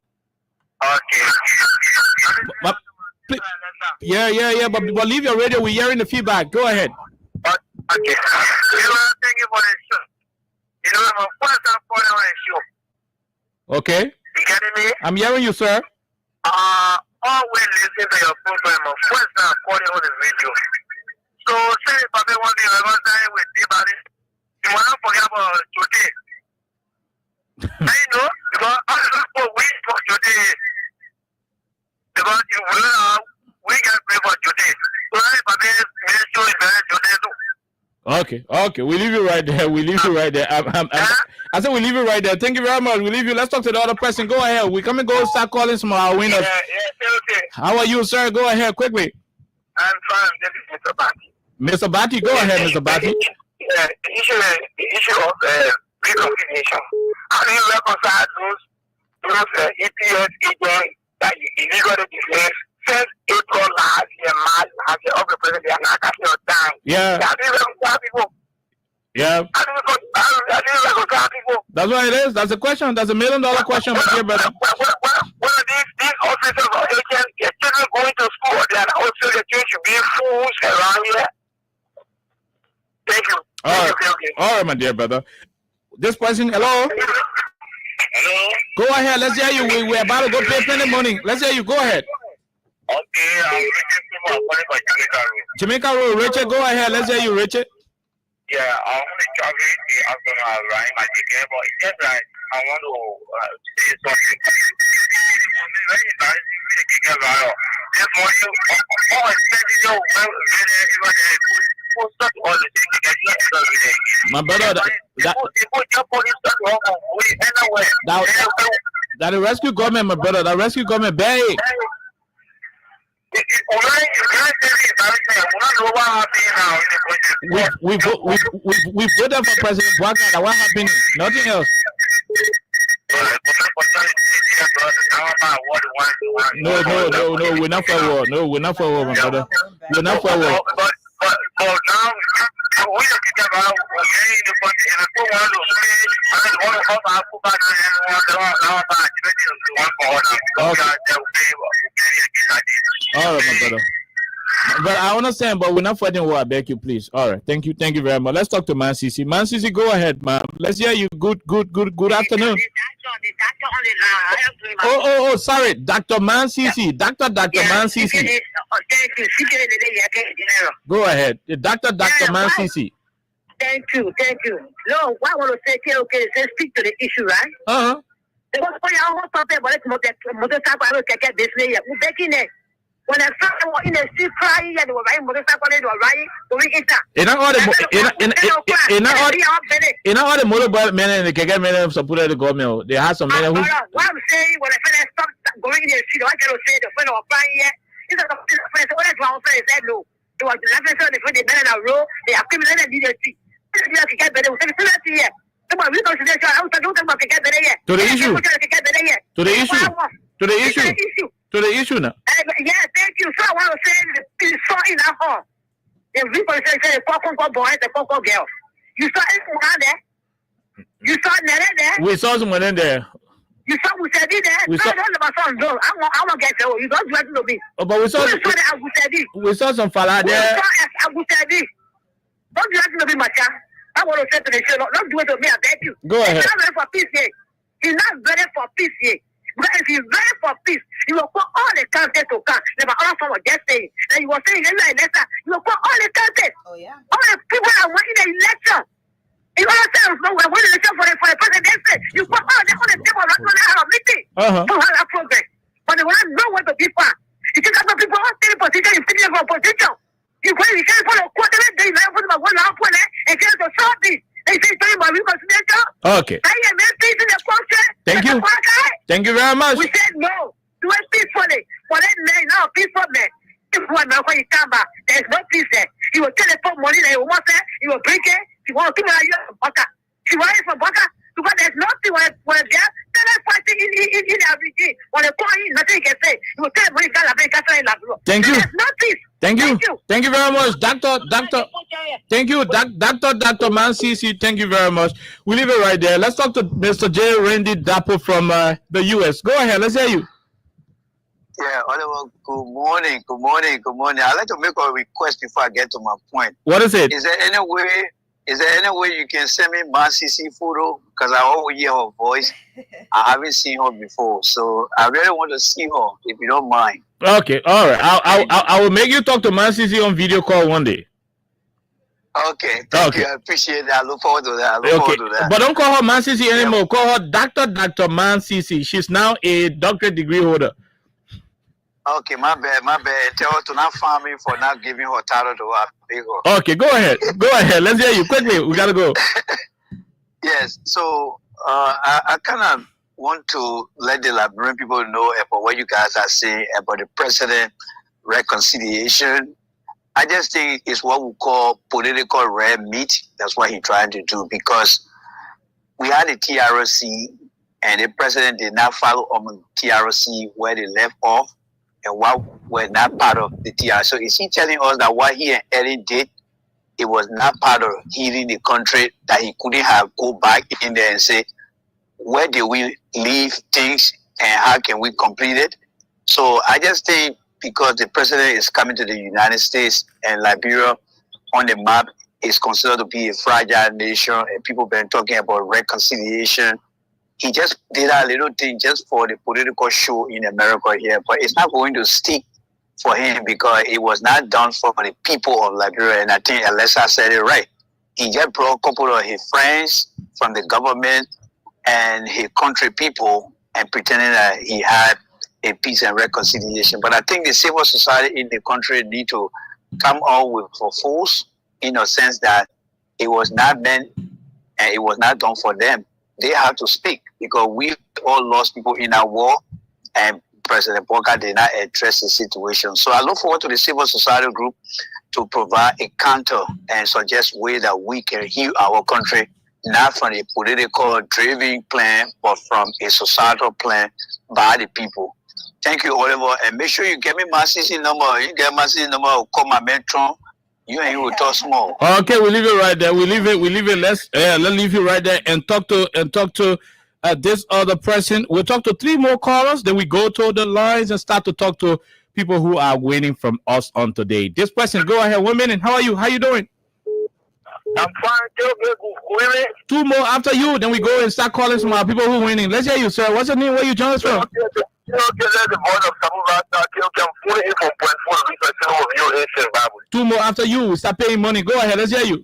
Okay. Yeah. But leave your radio. We're hearing the feedback. Go ahead. Okay. Thank you for the show. I'm a first and foremost on the show. Okay. You getting me? I'm hearing you, sir. Always listen to your program. I'm first and foremost on the radio. So, say if I want to have a time with anybody, you want to forget about today. I know, because I look for weeks for today. Because you will we can pay for today. So, if I make sure it's very today too. Okay. We leave you right there. I said we leave you right there. Thank you very much. We leave you. Let's talk to the other person. Go ahead. We come and go start calling some of our winners. Yeah, okay. How are you, sir? Go ahead quickly. I'm fine. This is Mr. Bati. Mr. Bati, go ahead, Mr. Bati. The issue of reconciliation. How do you reconcile those EPS agents that you illegally dismissed since April last year, March last year, of the president, they are not catching your time? Yeah. How do you reconcile people? Yeah. How do you reconcile people? That's what it is. That's a question. That's $1 million question, my dear brother. One of these officers or agents, their children going to school, they are also the children should be fools around here. Thank you. All right, my dear brother. This person, hello? Hello? Go ahead. Let's hear you. We're about to go pay plenty money. Let's hear you. Go ahead. Okay, I'm Richard Simon. I'm calling for Jamaica Road. Jamaica Road. Richard, go ahead. Let's hear you, Richard. Yeah, I want to travel the afternoon around my ticket, but it's just like I want to say something. I'm very embarrassing with the ticket around. This morning, all expecting your well, my brother, that the rescue government, my brother, the rescue government, bang. We voted for President Bwaka. What happened? Nothing else. No, we're not for war. No, we're not for war, my brother. We're not for war. But now, we have to get out all right, my brother. But I understand, but we're not fighting war. I beg you, please. All right, thank you very much. Let's talk to Man CC. Man CC, go ahead, ma'am. Let's hear you. Good afternoon. Oh, sorry, Dr. Man CC. Dr. Man CC. Go ahead, Dr. Man CC. Thank you. No, what I want to say, okay, say speak to the issue, right? When I found in the street crying and they were writing motorcycle, they were writing, in all the motorbike men and the KK men supported the government. They have some men who. What I'm saying, when I find stop going in the street, I cannot say the friend of crying here. It's a friend, so that's why I said no. It was the last time they put the men in a row, they have criminal leadership. To the issue now. Yeah, thank you. So I want to say you saw in our home. The people say the Coco boys, the Coco girls. You saw everyone there. You saw Nene there. We saw someone in there. You saw Musedi there. We saw I want to get you. You don't do it to me. Oh, but we saw some fella there. We saw Agusedi. Don't do it to me, Macha. I want to say to the show, don't do it to me. I beg you. Go ahead. He's not ready for peace here. He's not ready for peace here. But if he's ready for peace, you will call all the candidates to come. Never all from just saying. And you were saying in the election, you will call all the candidates. Oh, yeah. All the people that are winning the election. You understand? No, we're winning the election for the presidency. You call all the people that want to have a meeting to have a progress. But they will not know what the people are. You think that people are still in position, you're still in opposition. You can't follow quarter of the day, you put my one out for it, and get to solve this. They say, okay. Thank you. Thank you very much. We said no. Do it peacefully. For that man, now peaceful man. If one man when you come back, there's no peace there. You will teleport money that you want there. You will bring it. You want to you from Baka. You want it from Baka. Because there's nothing when they're fighting in everything. When they call you, nothing you can say. You will tell money thank you. There's no peace. Thank you very much, Doctor. Thank you, Dr. Man CC. Thank you very much. We leave it right there. Let's talk to Mr. J. Randy Dapo from the U.S. Go ahead. Let's hear you. Yeah, Oliver, good morning. I'd like to make a request before I get to my point. What is it? Is there any way you can send me my CC photo? Because I always hear her voice. I haven't seen her before, so I really want to see her, if you don't mind. Okay, all right. I will make you talk to Man CC on video call one day. Okay, thank you. I appreciate that. I look forward to that. But don't call her Man CC anymore. Yeah. Call her Dr. Man CC. She's now a doctorate degree holder. Okay, my bad. Tell her to not farm me for not giving her title to her. Okay, go ahead. Let's hear you quickly. We gotta go. Yes. So I kind of want to let the Liberian people know about what you guys are saying about the president reconciliation. I just think it's what we call political red meat. That's what he's trying to do, because we had a TRC and the president did not follow on TRC where they left off and what were not part of the TRC. So is he telling us that what he and Eddie did, it was not part of healing the country, that he couldn't have go back in there and say, where did we leave things and how can we complete it? So I just think because the president is coming to the United States and Liberia on the map is considered to be a fragile nation and people been talking about reconciliation, he just did a little thing just for the political show in America here, but it's not going to stick for him because it was not done for the people of Liberia. And I think Alexa said it right. He just brought a couple of his friends from the government and his country people and pretending that he had a peace and reconciliation. But I think the civil society in the country need to come out with a force in a sense that it was not meant and it was not done for them. They have to speak because we all lost people in our war and President Bwaka did not address the situation. So I look forward to the civil society group to provide a counter and suggest ways that we can heal our country, not from a political driven plan, but from a societal plan by the people. Thank you, Oliver. And make sure you get me my CC number. You get my CC number, I'll call my mentor. You and he will talk small. Okay, we leave it right there. We leave it. Let's leave you right there and talk to this other person. We'll talk to 3 more callers, then we go to the lines and start to talk to people who are waiting from us on today. This person, go ahead. 1 minute. How are you? How you doing? I'm fine. 2 more after you, then we go and start calling some our people who are winning. Let's hear you, sir. What's your name? Where you join us from? Two more after you. We start paying money. Go ahead. Let's hear you.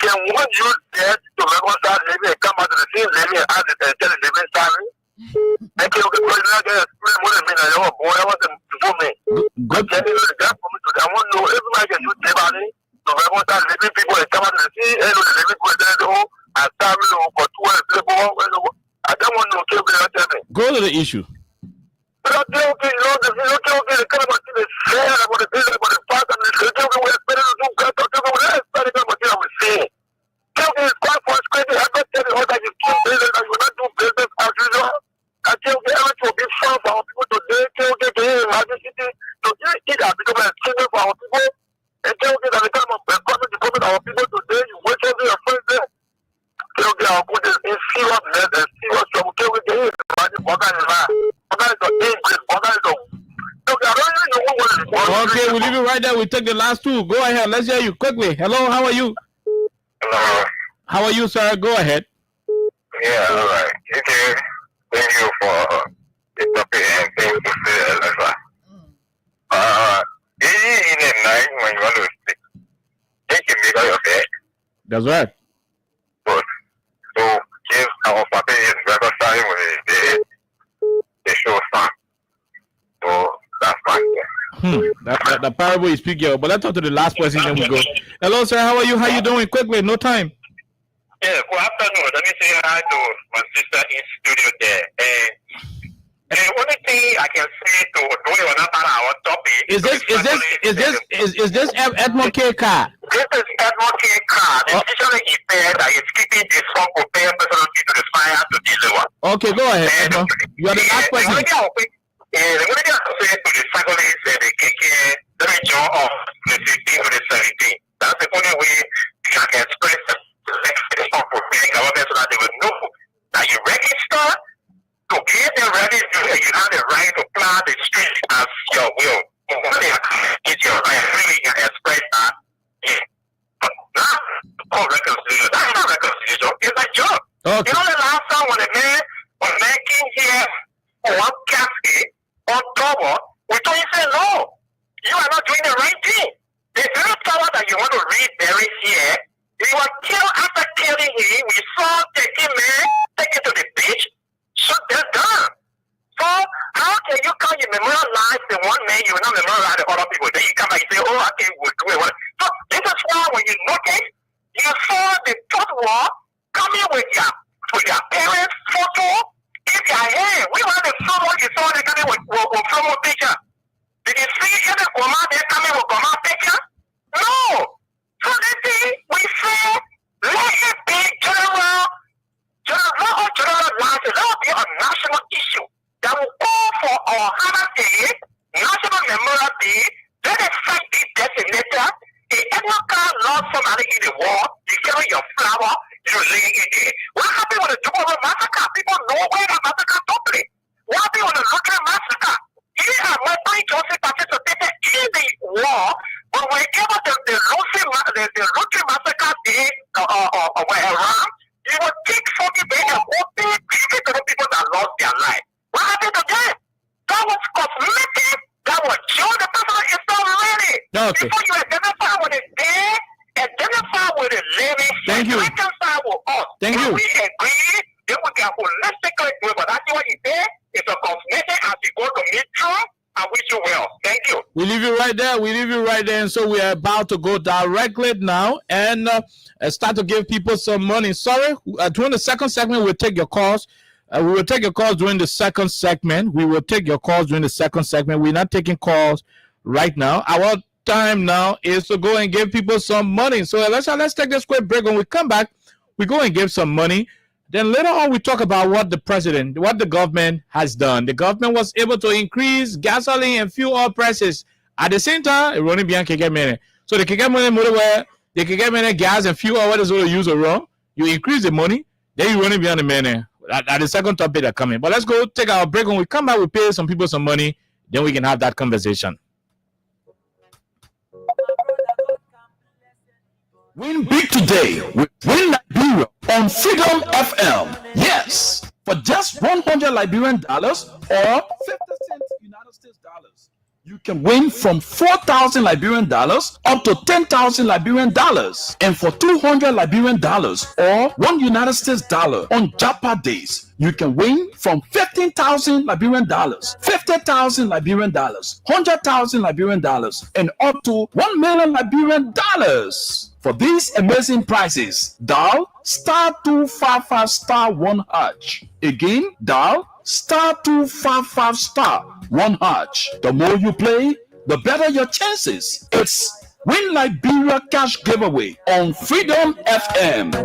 Can one use that to reconcile living and come out of the same living and add the living salary? Thank you. I want to know everybody can use their money to reconcile living people and come out of the same living people and salary for 2 people. I don't want to kill them. Go to the issue. Okay, we leave it right there. We take the last 2. Go ahead. Let's hear you quickly. Hello, how are you? Hello. How are you, sir? Go ahead. Yeah, all right. Okay. Thank you for the topic and thank you for the Alexa. In the night when you want to sleep, take a mirror your bed. That's right. Good. So, if our puppy is reconciling with the show son. So, that's fine. The parable is speaking, but let's talk to the last person, then we go. Hello, sir. How are you? How you doing? Quickly, no time. Yeah, good afternoon. Let me say hi to my sister in studio there. And the only thing I can say to do our topic is this Edmond K car? This is Edmond K car. The decision is there that is keeping this phone to pay personality to the fire to deliver. Okay, go ahead, Edmond. You are the last person. The only thing I can say to the cyclists and the KK, let me draw off the 15 to the 17. That's the only way you can express the government so that they will know that you register to get them ready to you have the right to plan the street as your will. It's your right. Really, you can express that. Not called reconciliation. That's not reconciliation. It's a job. Okay. You know the last time when a man came here for one casket on trouble, we told him, say, no, you are not doing the right thing. The very power that you want to read Barry here, he was killed after killing him. We saw taking man, take it to the beach, shoot them down. So how can you come you memorialize the one man, you will not memorialize the other people? Then you come back and say, oh, I think we'll do it. So this is why when you notice, you saw the third war coming with your parents' photo. If you are here, we want the photo you saw they coming with photo picture. Did you see any command they coming with command picture? No. So this thing we say, let it be general life. That will be a national issue that will call for our Hannah Day, National Memorial Day. Let it fight this designator. If anyone can love somebody in the war, you carry your flower, you lay it there. What happened with the Tomorrow massacre? People know where the massacre took place. What happened with the local massacre? He and Wesley Johnson participated in the war, but whenever the Lucy massacre day were around, he would take 40 days and go to the people that lost their life. What happened to them? That was cosmetic. That was Joe. The person is not ready. Okay. Before you identify with the dead, identify with the living. Thank you. Reconcile with us. Thank you. We agree. Then we can holistically do it. But that's what he said. It's a cosmetic as we go to meet Trump. I wish you well. Thank you. We leave you right there. And so we are about to go directly now and start to give people some money. Sorry, during the second segment, we'll take your calls. We will take your calls during the second segment. We're not taking calls right now. Our time now is to go and give people some money. So let's take this quick break. When we come back, we go and give some money. Then later on, we talk about what the government has done. The government was able to increase gasoline and fuel oil prices. At the same time, it running beyond KK. So the KK money where they can get gas and fuel oil, what is all you use around? You increase the money, then you running beyond the money. At the second topic that coming. But let's go take our break. When we come back, we pay some people some money. Then we can have that conversation. Win big today with Win Liberia on Freedom FM. Yes, for just $100 Liberian dollars or 50 cents United States dollars, you can win from 4,000 Liberian dollars up to 10,000 Liberian dollars. And for $200 Liberian dollars or $1 United States dollar on Japa days, you can win from 15,000 Liberian dollars, 50,000 Liberian dollars, 100,000 Liberian dollars, and up to 1 million Liberian dollars. For these amazing prizes, dial *255*1#. Again, dial *255*1#. The more you play, the better your chances. It's Win Liberia Cash Giveaway on Freedom FM.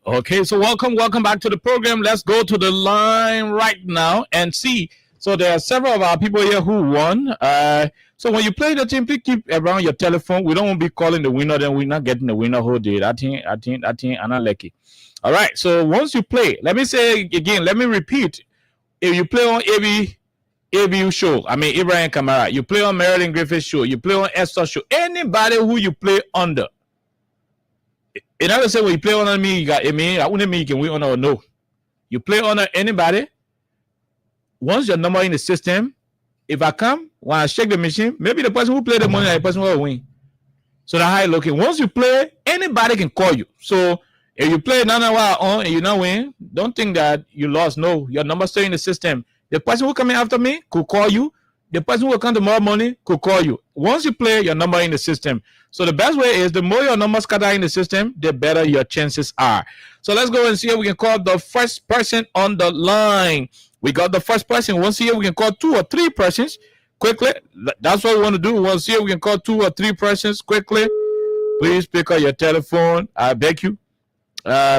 Okay, so welcome back to the program. Let's go to the line right now and see. So there are several of our people here who won. So when you play the team, please keep around your telephone. We don't want to be calling the winner, then we're not getting the winner whole day. I think, I'm not lucky. All right, so once you play, let me say again, let me repeat. If you play on ABU show, Ibrahim Kamara, you play on Marilyn Griffith's show, you play on Esther show, anybody who you play under. In other say when you play under me, you got I wouldn't mean you can win under or no. You play under anybody. Once your number in the system, if I come, when I shake the machine, maybe the person who played the money and the person will win. So that's how you looking. Once you play, anybody can call you. So if you play another while on and you not win, don't think that you lost. No, your number stay in the system. The person who come in after me could call you. The person who will come tomorrow morning could call you. Once you play, your number in the system. So the best way is the more your numbers scatter in the system, the better your chances are. So let's go and see if we can call the first person on the line. We got the first person. Once here we can call 2 or 3 persons quickly. That's what we want to do. Once here we can call 2 or 3 persons quickly. Please pick up your telephone. I beg you.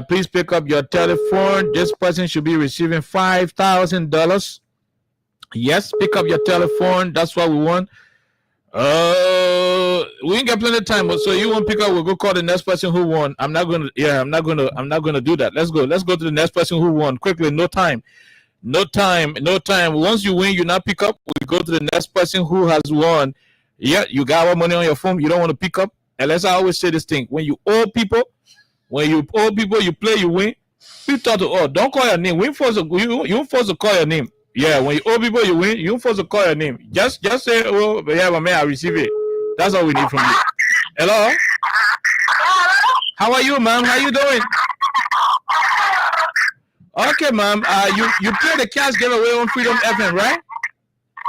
Please pick up your telephone. This person should be receiving $5,000. Yes, pick up your telephone. That's what we want. We ain't got plenty of time, so you won't pick up. We'll go call the next person who won. I'm not gonna do that. Let's go to the next person who won quickly. No time. Once you win, you not pick up. We go to the next person who has won. Yeah, you got our money on your phone. You don't want to pick up. Unless I always say this thing: when you owe people, you play, you win. People talk to don't call your name. You forced to call your name. Yeah, when you owe people, you win. You forced to call your name. Just say, oh, yeah, my man, I receive it. That's all we need from you. Hello. How are you, ma'am? How you doing? Okay, ma'am. You play the cash giveaway on Freedom FM, right?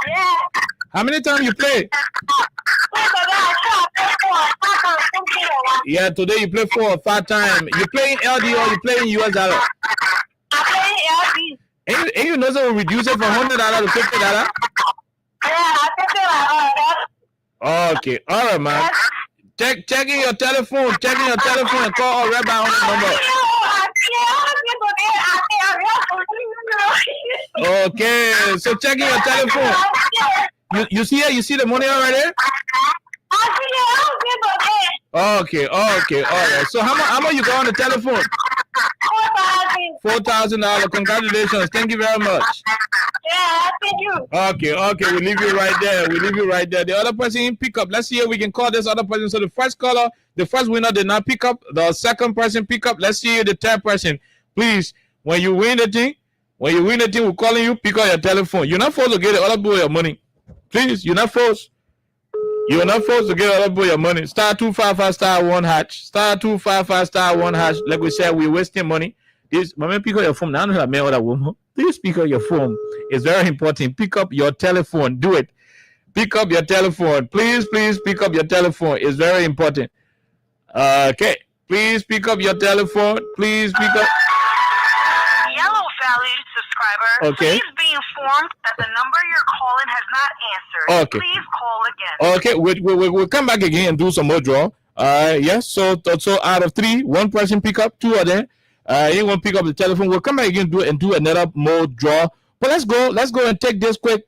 Yeah. How many times you play? Yeah, today you play 4 or 5 times. You play in LD or you play in US dollar? I play in LD. And you know so we reduce it from $100 to $50? Yeah, I Okay, all right, man. Checking your telephone, and call right back on the number. Okay, so checking your telephone. You see it? You see the money already? Okay, all right. So how much you got on the telephone? $4,000. Congratulations. Thank you very much. Yeah, thank you. Okay. We leave you right there. The other person pick up. Let's see if we can call this other person. So the first caller, the first winner did not pick up. The second person pick up. Let's see the third person. Please, when you win the thing, we're calling you, pick up your telephone. You're not forced to get the other boy your money. Please, you're not forced. You're not forced to get other people your money. *255*1#. *255*1#. Like we said, we're wasting money. This moment, pick up your phone. I don't have mail that woman. Please pick up your phone. It's very important. Pick up your telephone. Do it. Pick up your telephone. Please pick up your telephone. It's very important. Okay. Please pick up your telephone. Please pick up. Okay. Please be informed that the number you're calling has not answered. Okay. Please call again. Okay, we'll come back again and do some more draw. Yes, so out of 3, 1 person pick up, 2 of them. Anyone pick up the telephone. We'll come back again and do another more draw. But let's go and take this quick.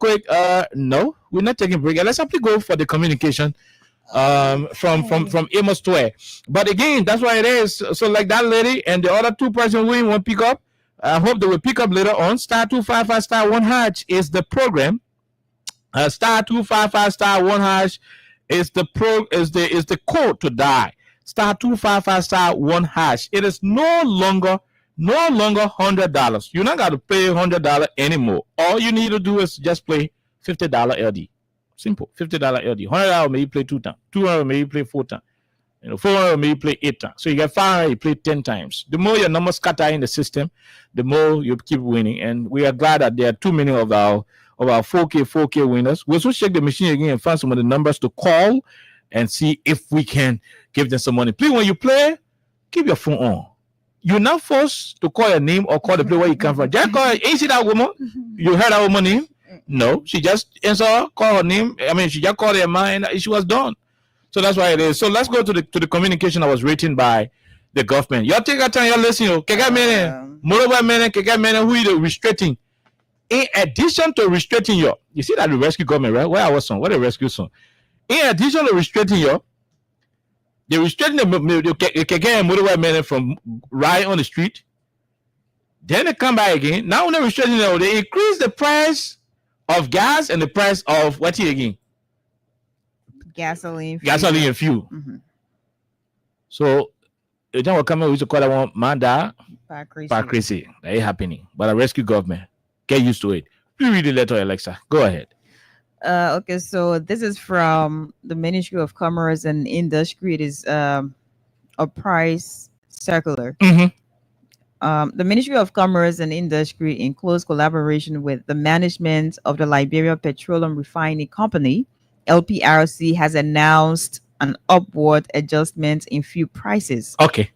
No, we're not taking a break. Let's simply go for the communication from Amos Square. But again, that's why it is. So like that lady and the other 2 person who won't pick up. I hope they will pick up later on. *255 *1# is the program. *255 *1# is the code to die. *255 *1#. It is no longer $100. You're not gonna pay $100 anymore. All you need to do is just play $50 LD. Simple. $50 LD. $100 maybe play 2 times. $200 maybe play 4 times. $400 maybe play 8 times. So you get 500, you play 10 times. The more your numbers scatter in the system, the more you keep winning. And we are glad that there are too many of our 4K winners. We'll also check the machine again and find some of the numbers to call and see if we can give them some money. Please, when you play, keep your phone on. You're not forced to call your name or call the play where you come from. Just call. Ain't you see that woman? You heard that woman's name? No, she just answered, call her name. I mean, she just called her mind and she was done. So that's why it is. So let's go to the communication that was written by the government. Y'all take your time, y'all listen. Who is restricting? In addition to restricting you see that the rescue government, right? Where I was on, what the rescue song. In addition to restricting they're restricting the motorway men from riding on the street. Then they come back again. Now when they're restricting they increase the price of gas and the price of what again? Gasoline and fuel. Mm-hmm. So the time will come in, we used to call that one Manda crazy. That ain't happening. But a rescue government. Get used to it. Please read the letter, Alexa. Go ahead. Okay, so this is from the Ministry of Commerce and Industry. It is a price circular. Mm-hmm. The Ministry of Commerce and Industry, in close collaboration with the management of the Liberia Petroleum Refining Company, LPRC, has announced an upward adjustment in fuel prices. Okay.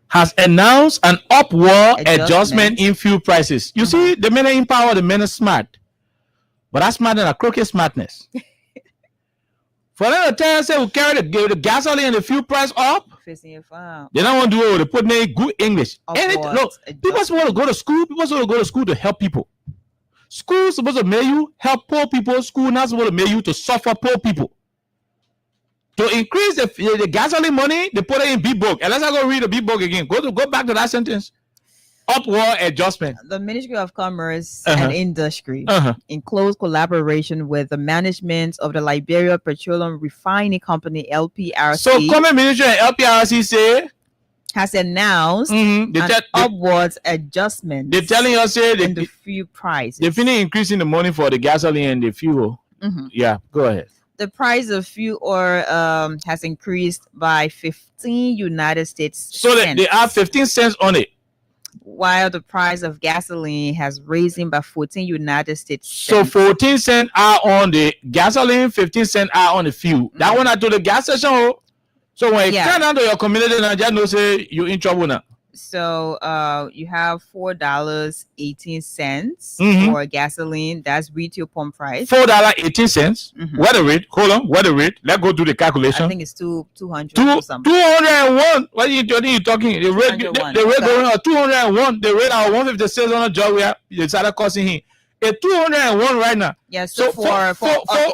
Has announced an upward adjustment in fuel prices. You see, the men are in power, the men are smart. But that's smarter than a crooked smartness. For them to tell us we carry the gasoline and the fuel price up, they don't want to do it. They put in good English. Look, people supposed to go to school. People supposed to go to school to help people. School supposed to make you help poor people. School not supposed to make you to suffer poor people. To increase the gasoline money, they put it in big book. And let's not go read the big book again. Go back to that sentence. Upward adjustment. The Ministry of Commerce and Industry, in close collaboration with the management of the Liberia Petroleum Refining Company, LPRC. So, Common Ministry and LPRC say has announced an upwards adjustment. They're telling us in the fuel price. They're finishing increasing the money for the gasoline and the fuel. Yeah, go ahead. The price of fuel oil has increased by 15 United States So they add 15 cents on it. While the price of gasoline has risen by 14 United States cents. So 14 cents are on the gasoline, 15 cents are on the fuel. That one are to the gas station. So when you turn down to your community, now just know say you're in trouble now. So you have $4.18 for gasoline. That's retail pump price. $4.18. What the rate? Hold on. What the rate? Let's go do the calculation. I think it's 200 or something. 201. What are you talking? The rate going on 201. The rate of 156 on a job we have. It's other costing him. It's 201 right now. Yeah. So for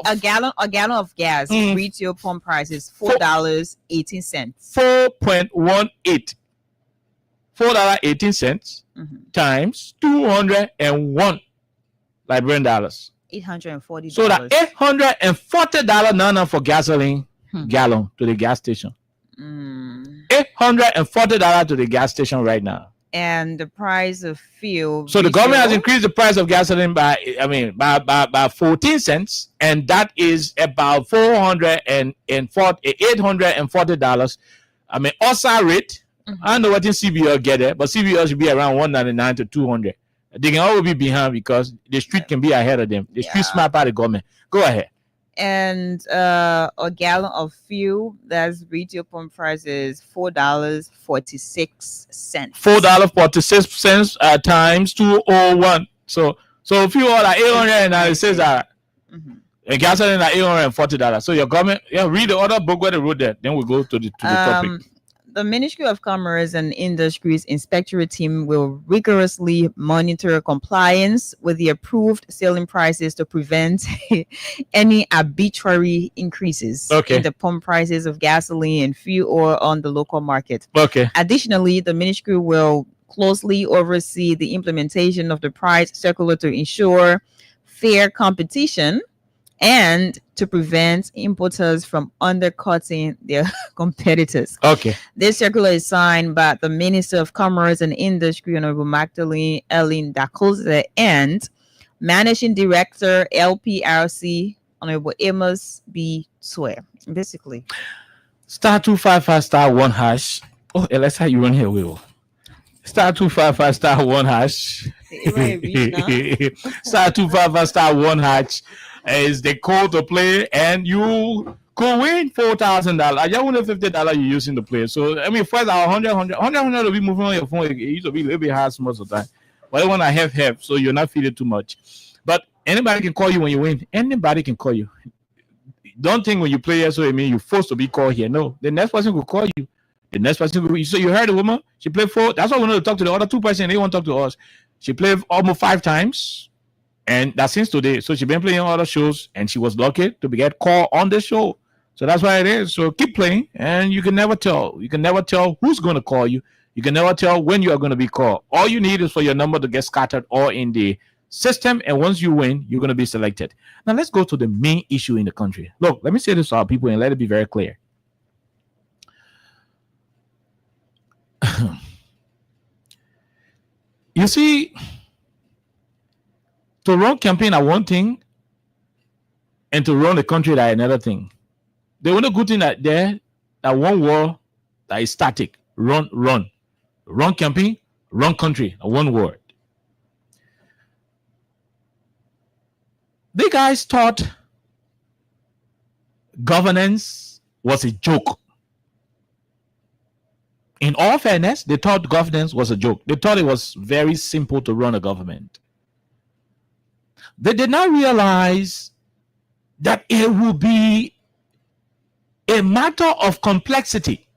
a gallon of gas, retail pump price is $4.18. 4.18. $4.18 times 201 Liberian dollars. $840. So that $840 now for gasoline gallon to the gas station. $840 to the gas station right now. And the price of fuel. So the government has increased the price of gasoline by 14 cents, and that is about $840. I mean, OSA rate. I don't know what in CBL get it, but CBL should be around 199 to 200. They can always be behind because the street can be ahead of them. The street smart by the government. Go ahead. And a gallon of fuel, that's retail pump price is $4.46. $4.46 times 201. So So fuel oil at $800 and it says that and gasoline at $840. So your government, read the other book where they wrote that. Then we go to the topic. The Ministry of Commerce and Industries Inspectorate team will rigorously monitor compliance with the approved selling prices to prevent any arbitrary increases in the pump prices of gasoline and fuel oil on the local market. Additionally, the ministry will closely oversee the implementation of the price circular to ensure fair competition and to prevent importers from undercutting their competitors. This circular is signed by the Minister of Commerce and Industry, Honorable Magdalene Ellen Dakoze, and Managing Director, LPRC, Honorable Amos B. Swear. Basically. *255 *1#. Oh, Alexa, you run here, Will. *255 *1#. *255 *1# is the code to play, and you could win $4,000. I just won $50 you're using the play. So I mean, first our 100 will be moving on your phone. It used to be a little bit hard most of the time, but I want to have so you're not feeling too much. But anybody can call you when you win. Anybody can call you. Don't think when you play so it means you're forced to be called here. No, the next person will call you. The next person will. So you heard the woman. She played 4. That's why we wanted to talk to the other 2 person. They want to talk to us. She played almost 5 times. And that's since today. So she's been playing on other shows, and she was lucky to get called on the show. So that's why it is. So keep playing, and you can never tell. You can never tell who's going to call you. You can never tell when you are going to be called. All you need is for your number to get scattered or in the system, and once you win, you're going to be selected. Now let's go to the main issue in the country. Look, let me say this to our people and let it be very clear. You see, to run campaign are one thing, and to run the country are another thing. The only good thing that one word that is static. Run campaign, run country, one word. The guys thought governance was a joke. In all fairness, they thought governance was a joke. They thought it was very simple to run a government. They did not realize that it would be a matter of complexity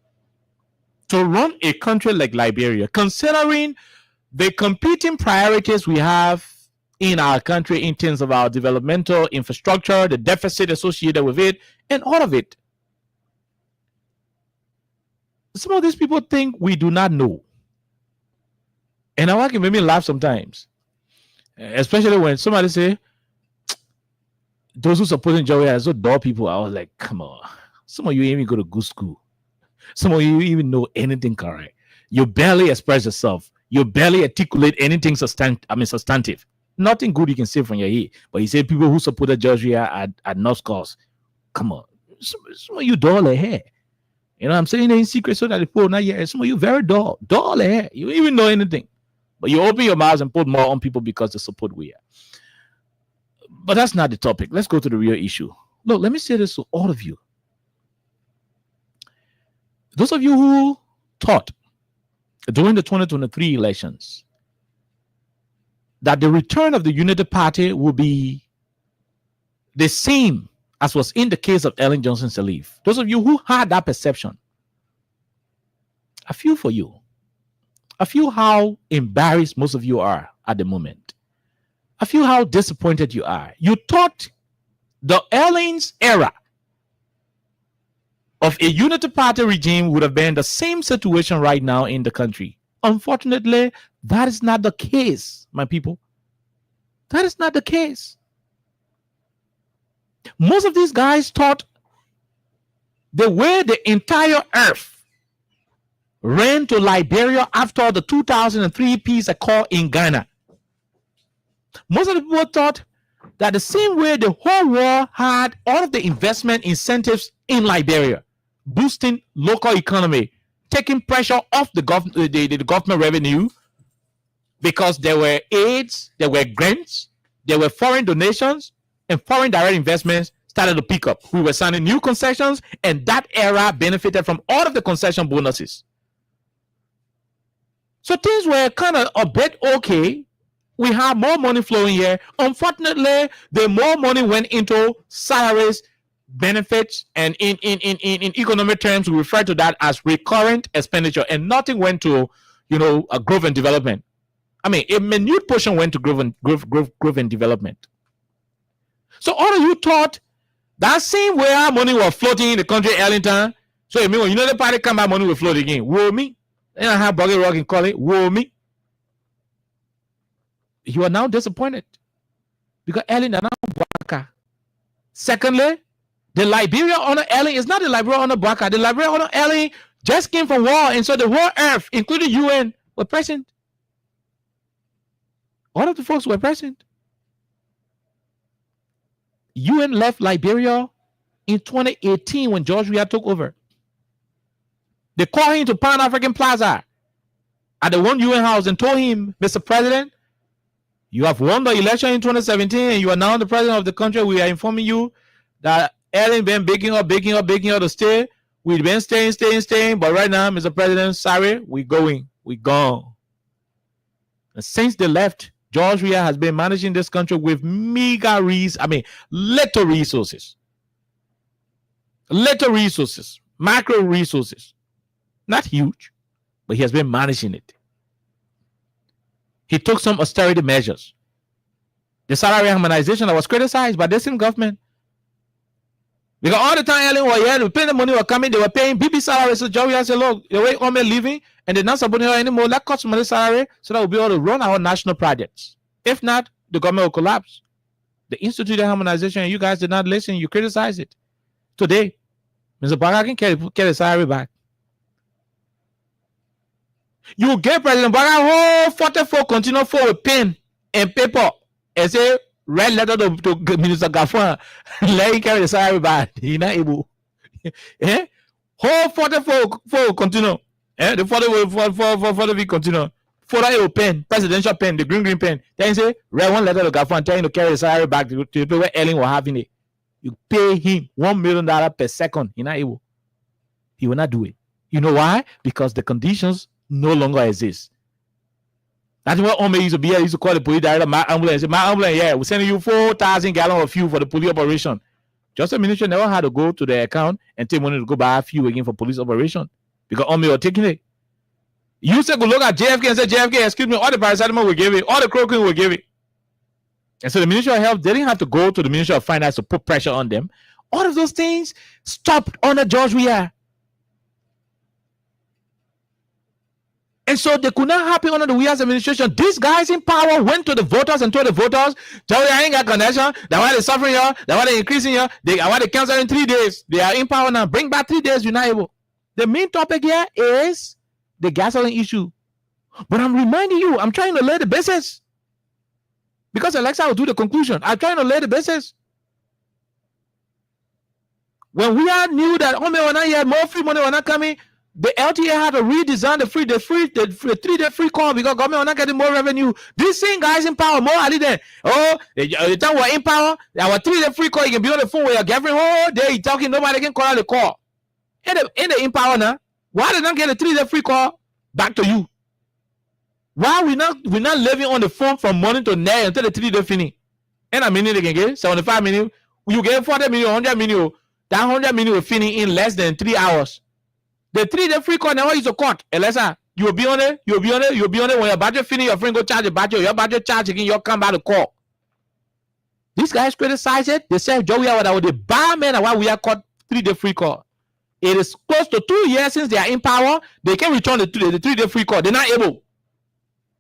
to run a country like Liberia, considering the competing priorities we have in our country in terms of our developmental infrastructure, the deficit associated with it, and all of it. Some of these people think we do not know. And I can make me laugh sometimes. Especially when somebody say, those who supporting Joey are so dull people. I was like, come on. Some of you even go to good school. Some of you even know anything correct. You barely express yourself. You barely articulate anything substantive. Nothing good you can say from your head. But you say people who supported Georgia are not scores. Come on. Some of you dull hair. You know what I'm saying? In secret so that the people not yet. Some of you very dull hair. You don't even know anything. But you open your mouth and put more on people because they support we are. But that's not the topic. Let's go to the real issue. Look, let me say this to all of you. Those of you who thought during the 2023 elections that the return of the United Party will be the same as was in the case of Ellen Johnson Sirleaf. Those of you who had that perception, I feel for you. I feel how embarrassed most of you are at the moment. I feel how disappointed you are. You thought the Ellen's era of a unity party regime would have been the same situation right now in the country. Unfortunately, that is not the case, my people. That is not the case. Most of these guys thought the way the entire earth ran to Liberia after the 2003 peace accord in Ghana. Most of the people thought that the same way the whole world had all of the investment incentives in Liberia, boosting local economy, taking pressure off the government revenue, because there were aids, there were grants, there were foreign donations, and foreign direct investments started to pick up. We were signing new concessions, and that era benefited from all of the concession bonuses. So things were kind of a bit okay we have more money flowing here. Unfortunately, the more money went into salaries, benefits, and in economic terms, we refer to that as recurrent expenditure, and nothing went to, a growth and development. I mean, a minute portion went to growth and development. So all of you thought that same way our money was floating in the country Ellington. So you mean when the party come out, money will float again. Woe me. And I have Buggy Rock and call it woe me. You are now disappointed because Ellington now Baka. Secondly, the Liberia honor Ellen is not the Liberia honor Baka. The Liberia honor Ellen just came from war, and so the whole earth, including UN, were present. All of the folks were present. UN left Liberia in 2018 when George Weah took over. They called him to Pan-African Plaza at the one UN house and told him, Mr. President, you have won the election in 2017 and you are now the president of the country. We are informing you that Ellen been baking up to stay. We've been staying. But right now, Mr. President, sorry, we gone. And since they left, George Weah has been managing this country with little resources, macro resources, not huge, but he has been managing it. He took some austerity measures. The salary harmonization that was criticized by the same government. Because all the time Ellen was here, the paying the money was coming, they were paying BB salary. So George Weah said, look, the way Ome leaving and they're not supporting her anymore, let's cut some of the salary so that we'll be able to run our national projects. If not, the government will collapse. The instituted harmonization, and you guys did not listen, you criticize it. Today, Mr. Baka can get the salary back. You get President Baka whole 44 continue for with pen and paper and say, write letter to Minister Gafan, let him carry the salary back. He's not able. Whole 44 continue. The 40 continue. For that pen, presidential pen, the green pen. Then you say, write one letter to Gafan telling him to carry the salary back to the place where Ellen was having it. You pay him $1 million per second. He's not able. He will not do it. You know why? Because the conditions no longer exist. That's what Ome used to be. He used to call the police director, my ambulance. My ambulance, yeah, we're sending you 4,000 gallons of fuel for the police operation. Just a minister never had to go to the account and take money to go buy fuel again for police operation because Ome was taking it. You said go look at JFK and say, JFK, excuse me, all the paracetamol we gave it, all the chloroquine we gave it. And so the Ministry of Health, they didn't have to go to the Ministry of Finance to put pressure on them. All of those things stopped under George Weah. And so they could not happen under the Weah's administration. These guys in power went to the voters and told the voters, George Weah ain't got connection. That's why they're suffering here. That's why they're increasing here. That's why they cancel in 3 days. They are in power now. Bring back 3 days, you're not able. The main topic here is the gasoline issue. But I'm reminding you, I'm trying to lay the basis. Because Alexa will do the conclusion. I'm trying to lay the basis. When we knew that more free money was not coming, the LTA had to redesign the 3-day free call because government was not getting more revenue. These same guys in power, more Ali then. The time we're in power, our 3-day free call, you can be on the phone with your girlfriend all day talking, nobody can call the call. In the in power now, why did not get a 3-day free call back to you? Why we not living on the phone from morning to night until the 3-day finish? In a minute they can get 75 minutes. You get 40 minutes, 100 minutes. That 100 minutes will finish in less than 3 hours. The 3-day free call now is a cut. Elisa, you'll be on it. You'll be on it when your battery finish. Your friend go charge the battery. Your battery charge again. You'll come back to call. These guys criticize it. They say Joe Weah was the barman and why we are caught 3-day free call. It is close to 2 years since they are in power. They can return the 3-day free call. They're not able.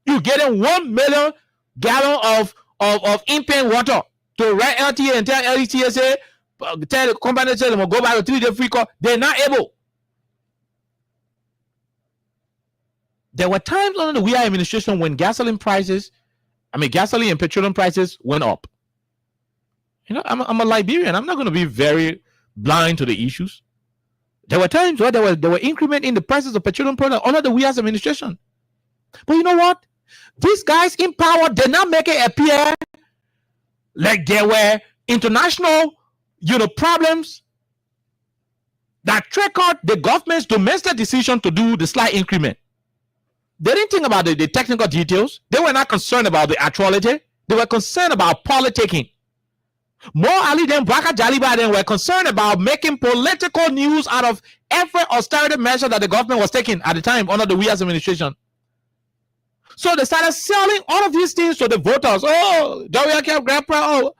You getting 1 million gallon of in-pen water to write LTA and tell LTSA, tell the company tell them go back to 3-day free call. They're not able. There were times under the Weah administration when gasoline and petroleum prices went up. You know, I'm a Liberian. I'm not going to be very blind to the issues. There were times where there were increment in the prices of petroleum products under the Weah's administration. But you know what? These guys in power did not make it appear like there were international, problems that triggered the government's domestic decision to do the slight increment. They didn't think about the technical details. They were not concerned about the actuality. They were concerned about politicking. More Ali than Baka Jaliba then were concerned about making political news out of every austerity measure that the government was taking at the time under the Weah's administration. So they started selling all of these things to the voters. Oh, Joey kept grandpa. Oh,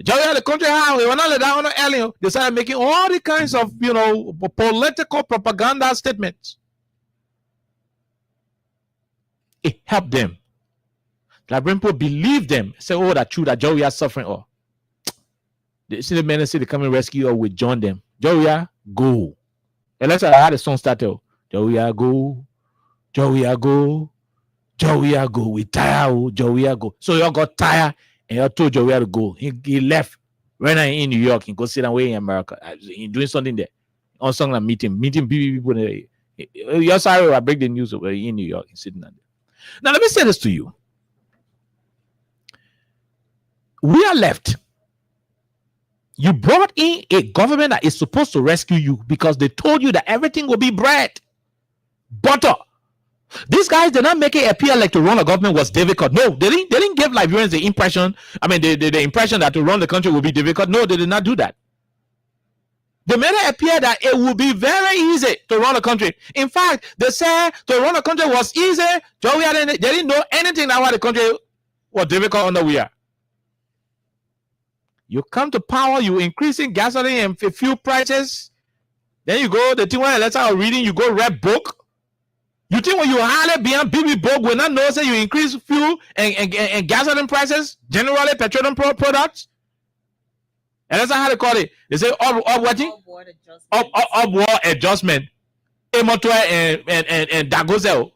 Joey the country how we were not let down on alien. They started making all the kinds of political propaganda statements. It helped them. Liberian people believed them. Say, oh, that's true that Joey is suffering. Oh, the city men say they come and rescue or we join them. Joey, go. Alexa had a song started. Joey, go. Joey, go. Joey, go. We tired. Joey, go. So y'all got tired and y'all told Joey to go. He left. Right now in New York, he go sit away in America. He doing something there. On some meeting people. You're sorry, I break the news over in New York. He's sitting there. Now let me say this to you. We are left. You brought in a government that is supposed to rescue you because they told you that everything will be bread, butter. These guys did not make it appear like to run a government was difficult. No, they didn't give Liberians the impression. I mean, the impression that to run the country will be difficult. No, they did not do that. They made it appear that it would be very easy to run a country. In fact, they said to run a country was easy. They didn't know anything about the country was difficult under we are. You come to power, you increasing gasoline and fuel prices. Then you go, the thing when letter of reading, you go read book. You think when you hardly beyond BB book will not know say you increase fuel and gasoline prices, generally petroleum products. And that's how they call it. They say upward adjustment. Emoto and Dagozel.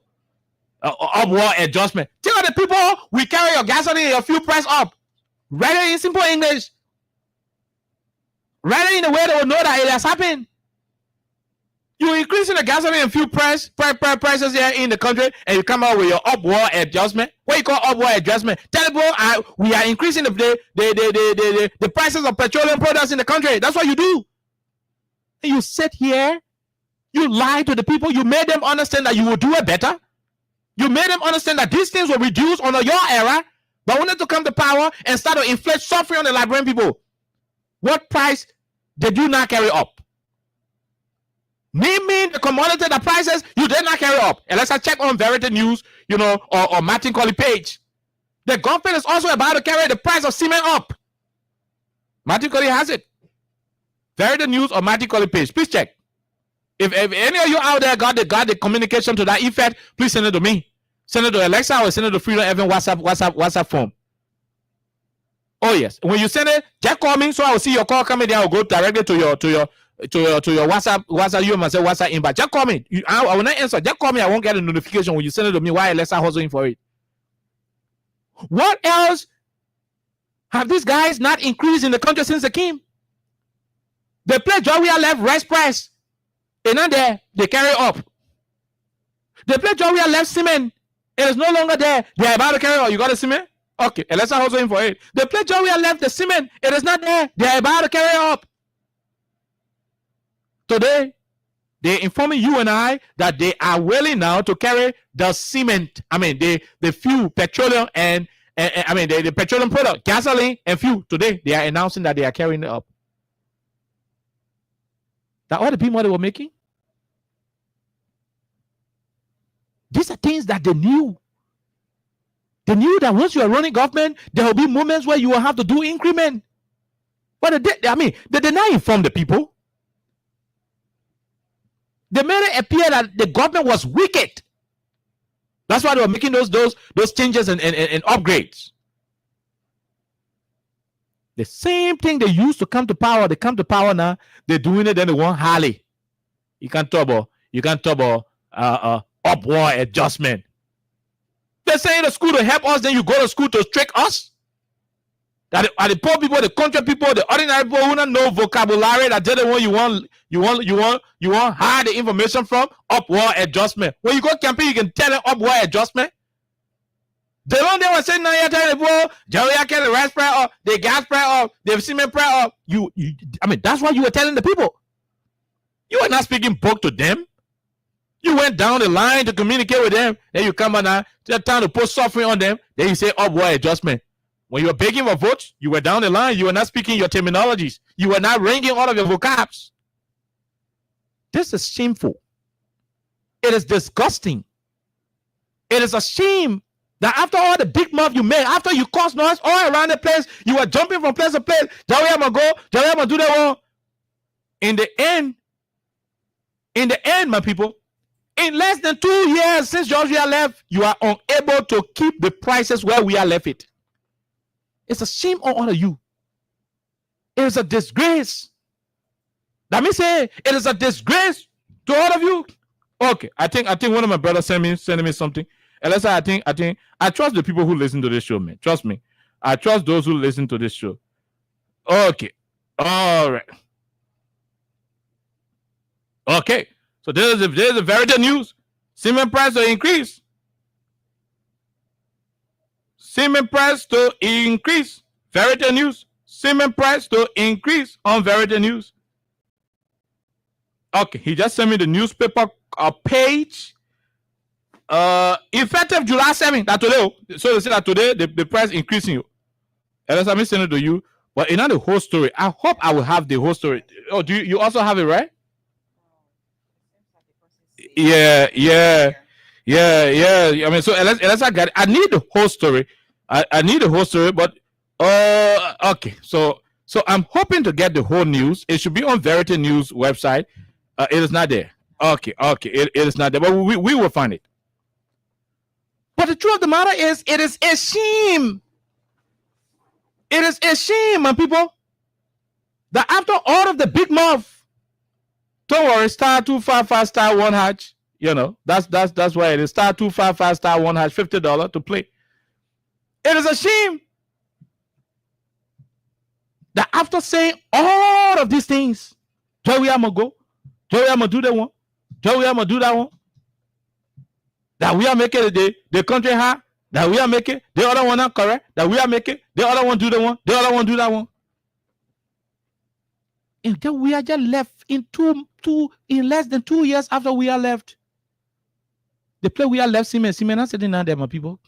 Upward adjustment. Tell the people we carry your gasoline and your fuel price up. Rather in simple English. Rather in a way they will know that it has happened. You increasing the gasoline and fuel prices here in the country, and you come out with your upward adjustment. What you call upward adjustment? Tell people we are increasing the prices of petroleum products in the country. That's what you do. And you sit here, you lie to the people. You made them understand that you will do it better. You made them understand that these things will reduce under your era. But wanted to come to power and start to inflict suffering on the Liberian people. What price did you not carry up? Naming the commodity, the prices you did not carry up. And let's check on Verity News, or Martin Colley page. The government is also about to carry the price of cement up. Martin Colley has it. Verity News or Martin Colley page. Please check. If any of you out there got the communication to that effect, please send it to me. Send it to Alexa or send it to Freedom Evan WhatsApp form. Oh yes. When you send it, just call me so I will see your call coming there. I will go directly to your WhatsApp. You must say WhatsApp inbox. Just call me. I will not answer. Just call me. I won't get a notification when you send it to me. Why Alexa hustling for it? What else have these guys not increased in the country since they came? They play Georgia left rice price. And not there. They carry up. They play Georgia left cement. It is no longer there. They are about to carry up. You got the cement? Okay, let's hustle in for it. The place where we left the cement, it is not there. They are about to carry up. Today, they're informing you and I that they are willing now to carry the cement. I mean, the fuel, petroleum, and the petroleum product, gasoline and fuel. Today, they are announcing that they are carrying it up. That all the people they were making. These are things that they knew. They knew that once you are running government, there will be moments where you will have to do increment. But they did not inform the people. They made it appear that the government was wicked. That's why they were making those changes and upgrades. The same thing they used to come to power, they come to power now. They're doing it, then they want Harley. You can't talk about upward adjustment. They're saying the school to help us, then you go to school to trick us. That are the poor people, the country people, the ordinary people who don't know vocabulary, that they're the one you want hide the information from. Upward adjustment. When you go campaign, you can tell them upward adjustment. They don't want to say now you're telling the poor, Jerry, I can the rice price up, the gas price up, the cement price up. That's what you were telling the people. You are not speaking book to them. You went down the line to communicate with them. Then you come on now, just time to put suffering on them. Then you say, oh boy, adjustment. When you were begging for votes, you were down the line. You were not speaking your terminologies. You were not ringing all of your vocabs. This is shameful. It is disgusting. It is a shame that after all the big mouth you made, after you caused noise all around the place, you were jumping from place to place. That way I'm going to go. That way I'm going to do that one. In the end, my people, in less than 2 years since Georgia left, you are unable to keep the prices where we are left it. It's a shame on all of you. It is a disgrace. Let me say, it is a disgrace to all of you. Okay, I think one of my brothers sending me something. Alessa, I trust the people who listen to this show, man. Trust me. I trust those who listen to this show. Okay. All right. Okay. So there's a very good news. Cement price to increase. Cement price to increase. Verity News. Cement price to increase on Verity News. Okay, he just sent me the newspaper page. Effective July 7th. That today. So they say that today the price increasing you. And let me send it to you. But not the whole story. I hope I will have the whole story. Oh, do you also have it, right? Yeah. I mean, so unless I got it, I need the whole story. I need the whole story, but okay. So I'm hoping to get the whole news. It should be on Verity News website. It is not there. Okay. It is not there, but we will find it. But the truth of the matter is, it is a shame. It is a shame, my people, that after all of the big mouth, don't worry, star 255 star 1 hatch. You know, that's why it is. Star 255 star 1 hatch, $50 to play. It is a shame that after saying all of these things, Joey, I'm going to go. Joey, I'm going to do that one. Joey, I'm going to do that one. That we are making the country high. That we are making the other one not correct. That we are making the other one do the one. The other one do that one. And then we are just left in less than 2 years after we are left. The place we are left, Siemens not sitting down there, my people.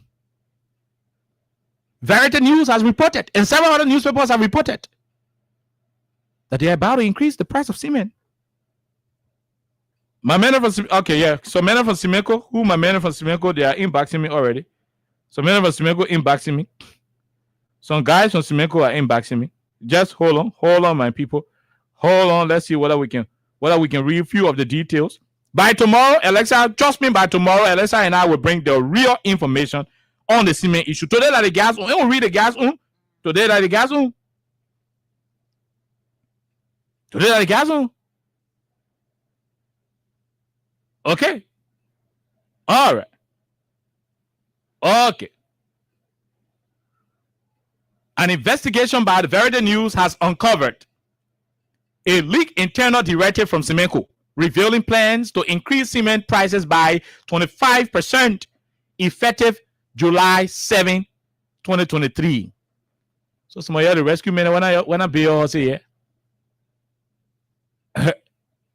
Verity News has reported, and several other newspapers have reported that they are about to increase the price of cement. My men from okay, yeah. So men from Simeco, my men from Simeco, they are inboxing me already. So men from Simeco inboxing me. Some guys from Simeco are inboxing me. Just hold on, my people. Hold on. Let's see whether we can read a few of the details. By tomorrow, Alexa, trust me, by tomorrow, Alexa and I will bring the real information on the cement issue. Today that the gas on, don't read the gas on. Today that the gas on. Today that the gas on. Okay. All right. Okay. An investigation by the Verity News has uncovered a leaked internal directive from Simeco revealing plans to increase cement prices by 25% effective July 7, 2023. So some of the rescue men when I be all say yeah.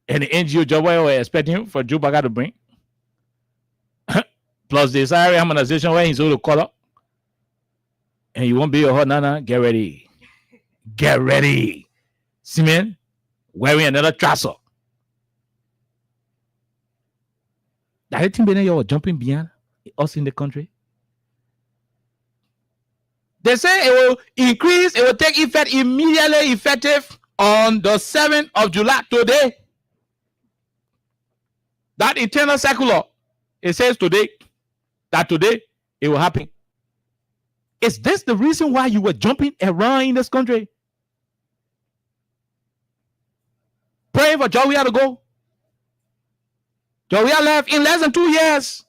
And the NGO job we were expecting for Joe Baga to bring. Plus the salary harmonization where he's all the color. And you won't be your hot nana. Get ready. Get ready. Cement wearing another trouser. That you think you are jumping beyond us in the country? They say it will increase, it will take effect immediately effective on the 7th of July today. That internal circular, it says today, that today it will happen. Is this the reason why you were jumping around in this country? Praying for Joey to go. Joey left in less than 2 years.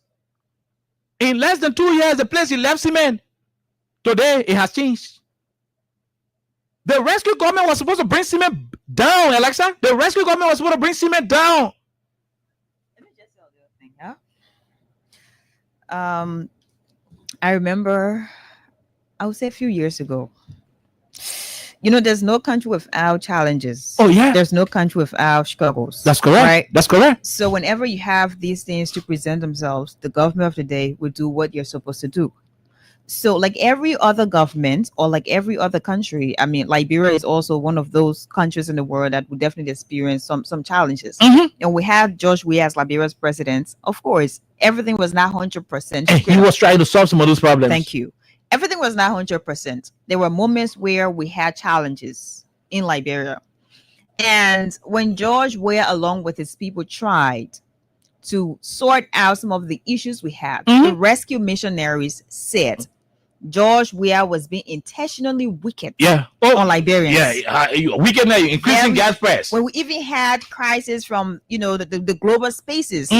In less than 2 years, the place he left cement. Today, it has changed. The rescue government was supposed to bring cement down, Alexa. The rescue government was supposed to bring cement down. Let me just tell you a thing, I remember, I would say a few years ago, You know, there's no country without challenges. Oh, yeah. There's no country without struggles. That's correct. Right? That's correct. So whenever you have these things to present themselves, the government of the day will do what you're supposed to do. So like every other government or like every other country, I mean, Liberia is also one of those countries in the world that will definitely experience some challenges. And we had George Weah as Liberia's president. Of course, everything was not 100%. And he was trying to solve some of those problems. Thank you. Everything was not 100%. There were moments where we had challenges in Liberia. And when George Weah, along with his people, tried to sort out some of the issues we had, the rescue missionaries said George Weah was being intentionally wicked on Liberians. Wicked, increasing gas price. When we even had crisis from, the global spaces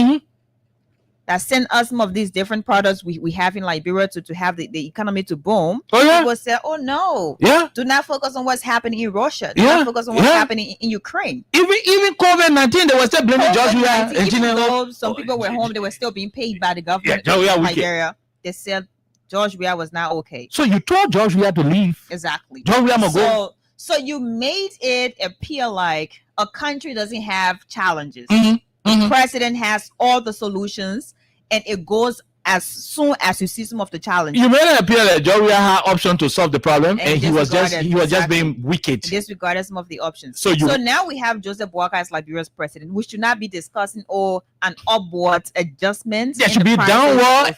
that send us some of these different products we have in Liberia to have the economy to boom. People say, oh no, do not focus on what's happening in Russia. Do not focus on what's happening in Ukraine. Even COVID-19, they were still blaming George Weah. Even though some people were home, they were still being paid by the government of Liberia. They said George Weah was not okay. So you told George Weah to leave. Exactly. George Weah must go. So you made it appear like a country doesn't have challenges. The president has all the solutions, and it goes as soon as you see some of the challenges. You made it appear that George Weah had option to solve the problem, and he was just being wicked. Disregarded some of the options. So now we have Joseph Boakai as Liberia's president. We should not be discussing an upward adjustment. There should be downward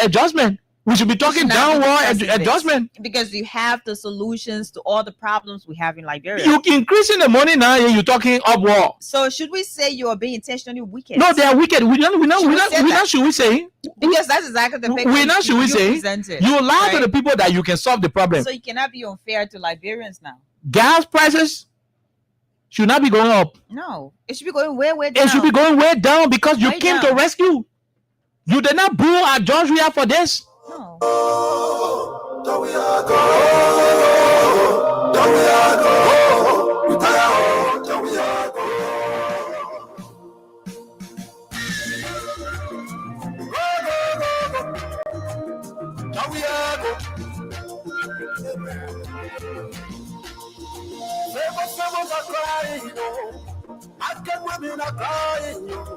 adjustment. We should be talking downward adjustment. Because you have the solutions to all the problems we have in Liberia. You increasing the money now, and you're talking upward. So should we say you are being intentionally wicked? No, they are wicked. We not should we say? Because that's exactly the picture. We not should we say? You lie to the people that you can solve the problem. So you cannot be unfair to Liberians now. Gas prices should not be going up. No, it should be going way down. It should be going way down because you came to rescue. You did not boo at George Weah for this. No.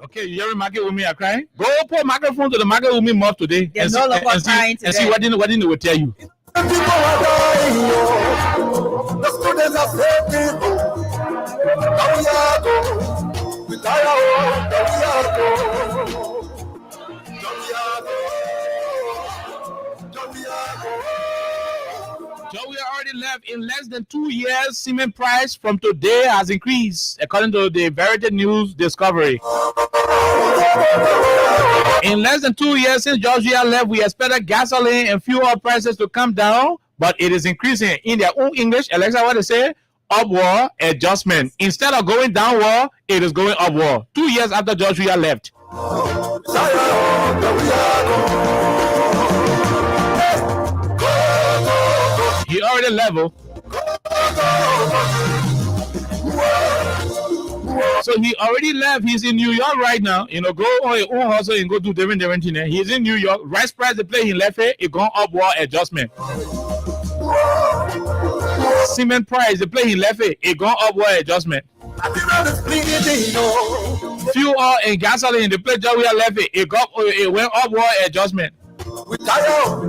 Okay, you hearing market women are crying? Go put microphone to the market women mouth today and see what they will tell you. People are dying, the students are saving. Joe, we already left. In less than 2 years, cement price from today has increased, according to the Verity News Discovery. In less than 2 years since George Weah left, we expected gasoline and fuel prices to come down, but it is increasing. In their own English, Alexa, what they say? Upward adjustment. Instead of going downward, it is going upward. 2 years after George Weah left. He already level. So he already left. He's in New York right now. Go on your own hustle and go do different things. He's in New York. Rice price, the play he left it gone upward adjustment. Cement price, the play he left it gone upward adjustment. Fuel oil and gasoline, the play that we are left it went upward adjustment. We tired,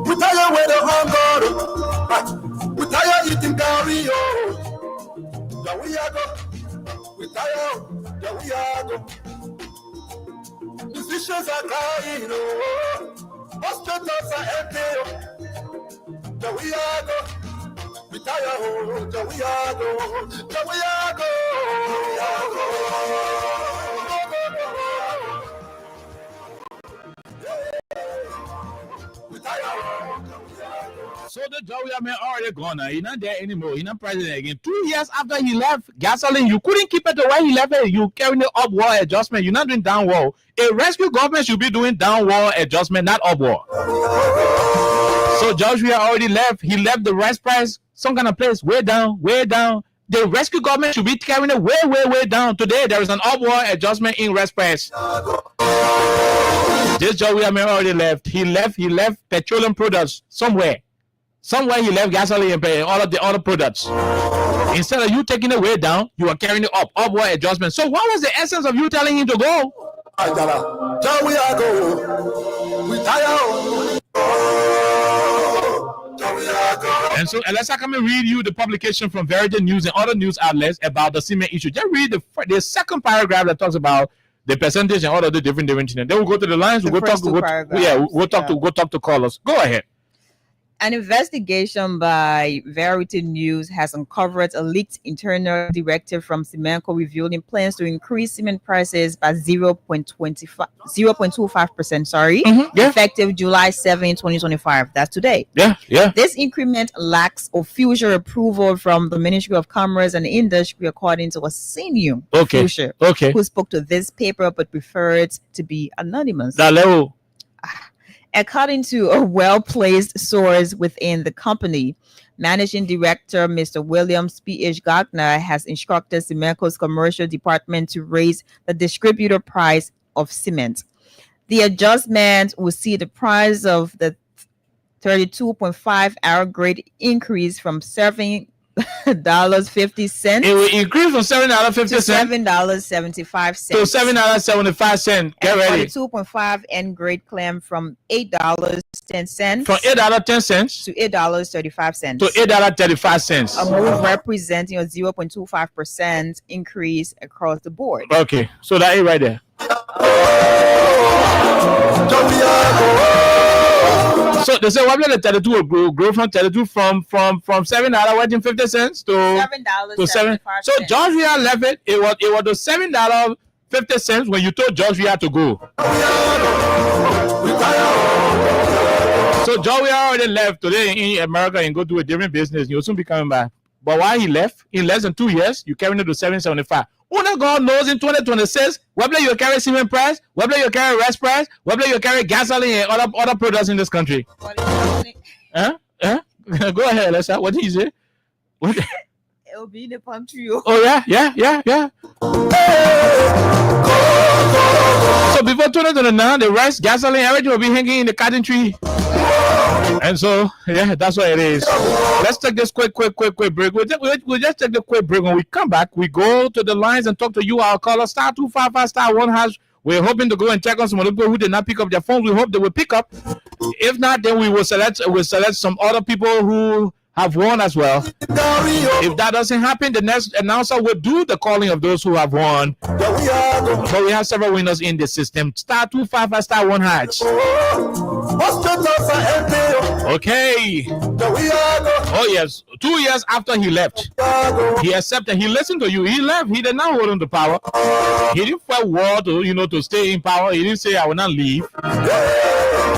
we tired with the hunger. We tired eating curry. We tired. Musicians are crying. Hospitals are empty. We So the Joe Weah man already gone now. He's not there anymore. He's not president again. 2 years after he left, gasoline, you couldn't keep it the way he left it. You carrying the upward adjustment. You're not doing downward. A rescue government should be doing downward adjustment, not upward. So George Weah already left. He left the rice price, some kind of place, way down, way down. The rescue government should be carrying it way, way, way down. Today, there is an upward adjustment in rice price. This George Weah man already left. He left petroleum products somewhere. Somewhere he left gasoline and all of the other products. Instead of you taking it way down, you are carrying it up, upward adjustment. So what was the essence of you telling him to go? And so let's come and read you the publication from Verity News and other news outlets about the cement issue. Just read the second paragraph that talks about the percentage and all of the different things. Then we'll go to the lines. We'll go talk to callers. Go ahead. An investigation by Verity News has uncovered a leaked internal directive from Cemenco revealing plans to increase cement prices by 0.25%, effective July 7, 2025. That's today. Yeah. This increment lacks official approval from the Ministry of Commerce and Industry, according to a senior official who spoke to this paper but preferred to be anonymous. That level. According to a well-placed source within the company, Managing Director Mr. Williams P.H. Gardner has instructed Cemenco's commercial department to raise the distributor price of cement. The adjustment will see the price of the 32.5 hour grade increase from $7.50. It will increase from $7.50 to $7.75 to $7.75. Get ready. 2.5 N grade clam from $8.10 from $8.10 to $8.35 to $8.35. A move representing a 0.25% increase across the board. Okay, so that is right there. So they say what the 32 will grow from 32 from $7.50 to $7. So Georgia left it. It was the $7.50 when you told Georgia to go. So Georgia already left today in America and go do a different business. You'll soon be coming back. But why he left in less than 2 years, you carrying it to $7.75. Only God knows in 2026 whether you carry cement price, whether you carry rest price, whether you carry gasoline and other products in this country. Go ahead, Alexa. What did you say? It'll be in the palm tree. Oh yeah. So before 2029, the rice, gasoline, everything will be hanging in the cotton tree. And so, yeah, that's what it is. Let's take this quick break. We'll just take the quick break. When we come back, we go to the lines and talk to you, our caller, *255*1#. We're hoping to go and check on some of the people who did not pick up their phones. We hope they will pick up. If not, then we'll select some other people who have won as well. If that doesn't happen, the next announcer will do the calling of those who have won. But we have several winners in the system. *255*1#. Okay. Oh yes. 2 years after he left, he accepted. He listened to you. He left. He did not hold on to power. He didn't fight war to stay in power. He didn't say I will not leave.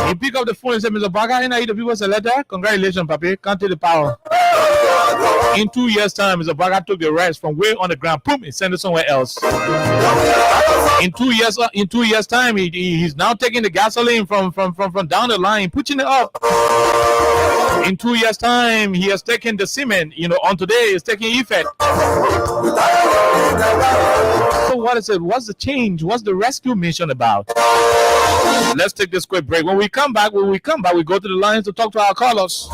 He picked up the phone and said, Mr. Baga, the people said, letter. Congratulations, Papi. Can't take the power. In 2 years' time, Mr. Baga took the rice from way on the ground, boom, and sent it somewhere else. In 2 years' time, he's now taking the gasoline from down the line, pushing it up. In 2 years' time, he has taken the cement, on today, it's taking effect. So what is it? What's the change? What's the rescue mission about? Let's take this quick break. When we come back, we go to the lines to talk to our callers.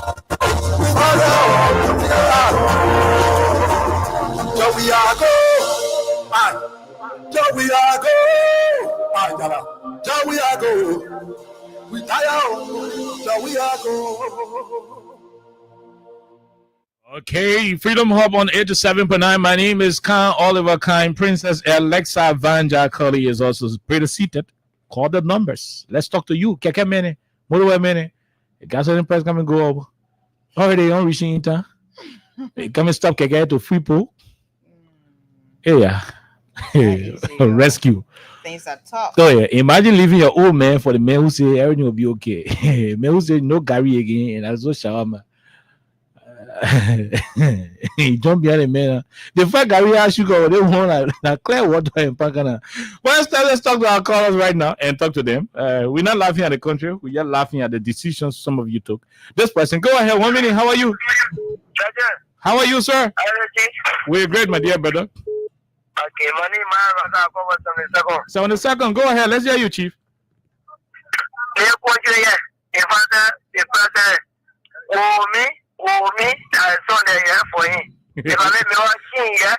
Okay, Freedom Hub on 87.9. My name is Khan Oliver Kine. Princess Alexa Vanja Curly is also pretty seated. Call the numbers. Let's talk to you. Keke mene, motorway mene. The gasoline price come and go over. Already on reaching in time. Come and stop Keke to free pool. Yeah. Rescue. Things are tough. So yeah, imagine leaving your old man for the man who say everything will be okay. Man who say no Gary again and also shawarma. He jump behind the man. The fact Gary has sugar, they want like clear water and pakana. Well, let's talk to our callers right now and talk to them. We're not laughing at the country. We're just laughing at the decisions some of you took. This person, go ahead. 1 minute. How are you? How are you, sir? We're great, my dear brother. Okay, my name is 72nd. Go ahead. Let's hear you, Chief. me, I saw the here for him. If I let me watch him, yeah.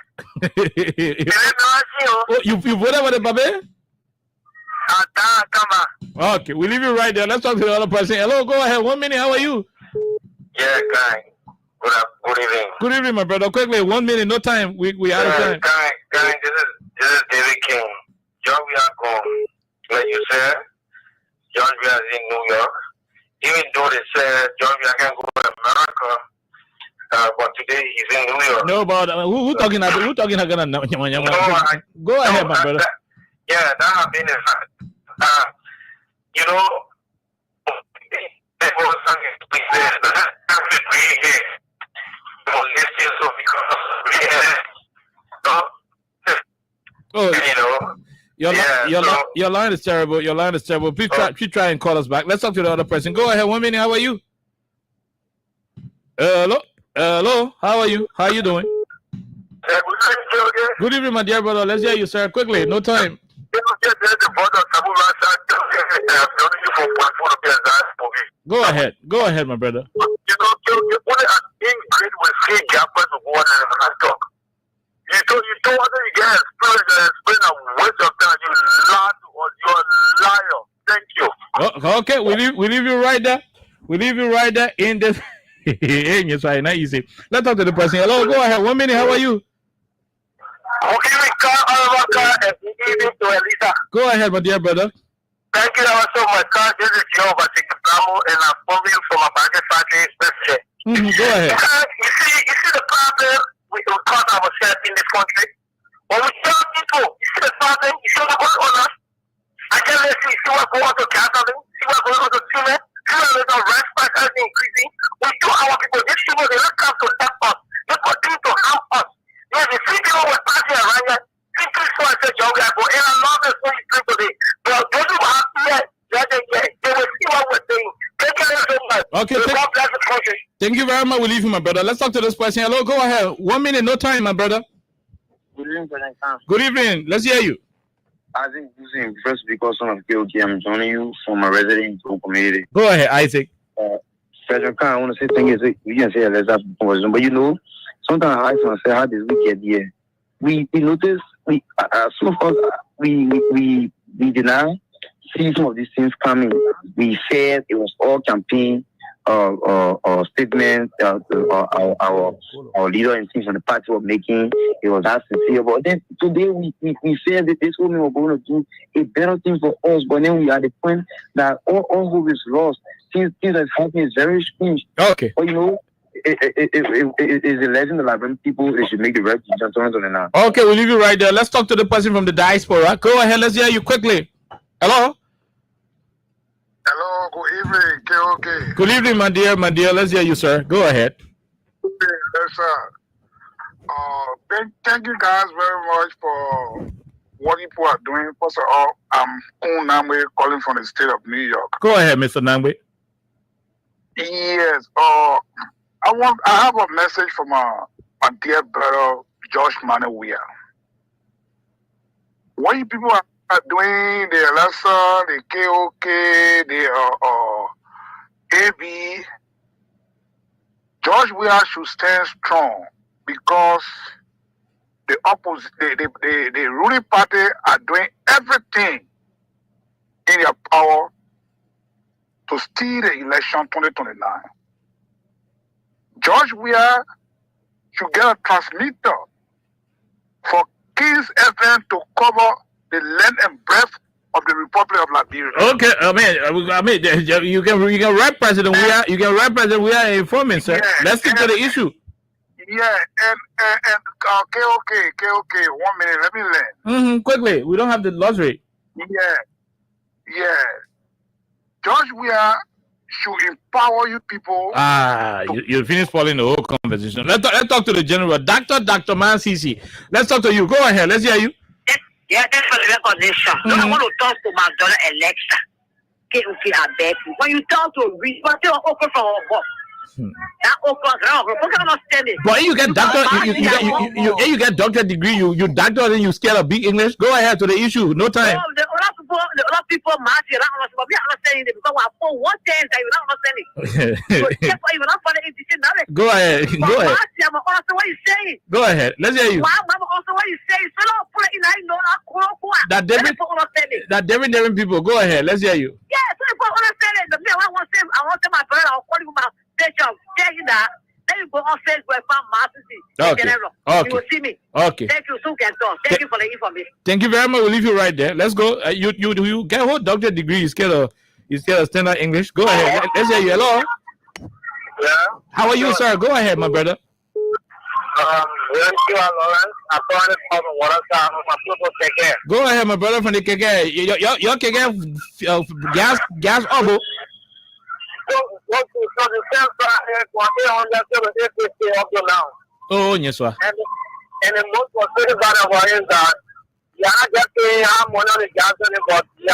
Oh, you voted for the babe? Okay, we leave you right there. Let's talk to the other person. Hello, go ahead. 1 minute. How are you? Yeah, Kai. Good evening. Good evening, my brother. Quickly, 1 minute. No time. We out of time. Kai, this is David King. John, we are gone. Like you said, John, we are in New York. Even though they said John, we can go to America, but today he's in New York. No, but who talking? Who talking? Go ahead, my brother. Yeah, that has been a fact. You know, there was something there. Oh, you know, your line is terrible. Your line is terrible. Please try and call us back. Let's talk to the other person. Go ahead. 1 minute. How are you? Hello. How are you? How are you doing? Good evening, my dear brother. Let's hear you, sir. Quickly. No time. Go ahead, my brother. You know, you put an ingredient with three gappers of water and talk. You don't want to get explain a waste of time. You lie or you're a liar. Thank you. Okay, we leave you right there. We leave you right there in this. It's right, not easy. Let's talk to the person. Hello, go ahead. 1 minute. How are you? Okay, go ahead, my dear brother. Thank you so much, God. This is Joe Batikamo, and I'm calling from a Baggage Factory specialist. Go ahead. You see the problem we cause ourselves in this country? When we tell people, you see the problem, you see what's going on us? I can let you see what's going on to gasoline, see what's going on to cement, see what's on rice prices increasing. We do our people, these people, they don't come to help us. They continue to harm us. Yeah, the three people were passing around here. Simply so I said, young guys, and I love this way you today. But those who are here, they will see what we're saying. Thank you so much. Okay, thank you very much. We'll leave you, my brother. Let's talk to this person. Hello, go ahead. 1 minute, no time, my brother. Good evening, Good evening. Let's hear you. Isaac, first because of KOK, I'm joining you from a resident community. Go ahead, Isaac. Sergeant Khan, I want to say thank you. We can say let's have conversation, but you know, sometimes I want to say how this weekend here. We notice some of us we did not see some of these things coming. We said it was all campaign statements our leader and things on the party were making. It was that sincere. But then today we said that this woman was going to do a better thing for us. But then we are at the point that all hope is lost. Things that's happening is very strange. Okay. But you know, it is a legend that when people they should make the right decision now. Okay, we'll leave you right there. Let's talk to the person from the diaspora. Go ahead, let's hear you quickly. Hello? Hello, good evening, KOK. Good evening, my dear. Let's hear you, sir. Go ahead. Yes, sir. Thank you guys very much for what people are doing. First of all, I'm Nangwe calling from the state of New York. Go ahead, Mr. Nangwe. Yes. I have a message from my dear brother Josh Manawia. What you people are doing, the ELEXA, the KOK, the AB, George Weah should stand strong because the opposite, the ruling party are doing everything in their power to steal the election 2029. George Weah should get a transmitter for Kings FM to cover the length and breadth of the Republic of Liberia. Okay, I mean, you can write President Weah. You can write President Weah informing, sir. Yeah, let's stick to the issue. Yeah, and KOK, 1 minute, let me learn. Quickly, we don't have the loss rate. Yeah. George Weah should empower you people. You finished following the whole conversation. Let's talk to the general, Dr. Man CC. Let's talk to you. Go ahead. Let's hear you. Yeah, thanks for the recognition. I want to talk to McDonald Alexa. KOK, I beg you. When you talk to me, but you're open for our boss. But you get doctor, you get doctor degree. You doctor and you scared of big English. Go ahead to the issue. No time. The lot of people match you don't understand, but we understanding it because for one thing that you don't understand it. So therefore, you not follow it. Go ahead. Go ahead. I'm also what you saying. Go ahead. Let's hear you. I'm also what you saying. So don't put it in. I know that David people. Go ahead. Let's hear you. Yeah, so if I understand it, I want to my brother. I'll call you my picture. Tell you that. Then you go on Facebook and find Martin. Okay. You will see me. Okay. Thank you, so can talk. Thank you for the information. Thank you very much. We'll leave you right there. Let's go. You get what doctor degree? You scared of standard English? Go ahead. Let's hear you. Hello. Yeah. How are you, sir? Go ahead, my brother. Go ahead, my brother from the KK. Your KK gas obo. Oh, yes, sir. And the most frustrating part about it is that you are not just paying how money on the gas but you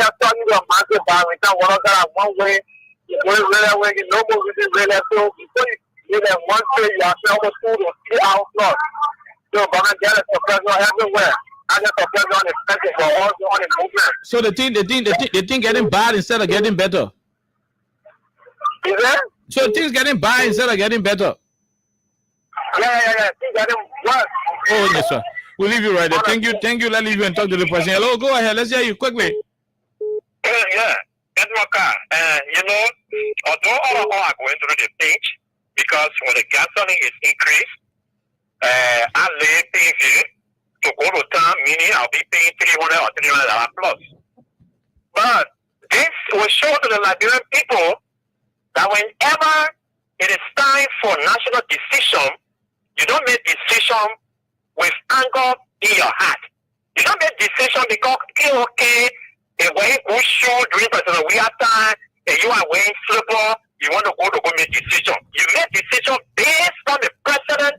are talking about massive bar with one way, really way, no more really really. So before you get one way, you have to almost 2 to 3 hours plus. So gonna get a suppressor everywhere. I get a suppressor on the expensive but also on the movement. So the thing getting bad instead of getting better. Is it? So things getting bad instead of getting better. Yeah. Things getting worse. Oh, yes, sir. We'll leave you right there. Thank you. Let's leave you and talk to the person. Hello, go ahead. Let's hear you quickly. Yeah. Although all are going through the pinch because when the gasoline is increased, I lay paying to go to town, meaning I'll be paying $300 or $300 plus. But this will show to the Liberian people that whenever it is time for national decision, you don't make decision with anger in your heart. You don't make decision because KOK is wearing good shoe during President Weir time, and you are wearing slipper. You want to go make decision. You make decision based on the president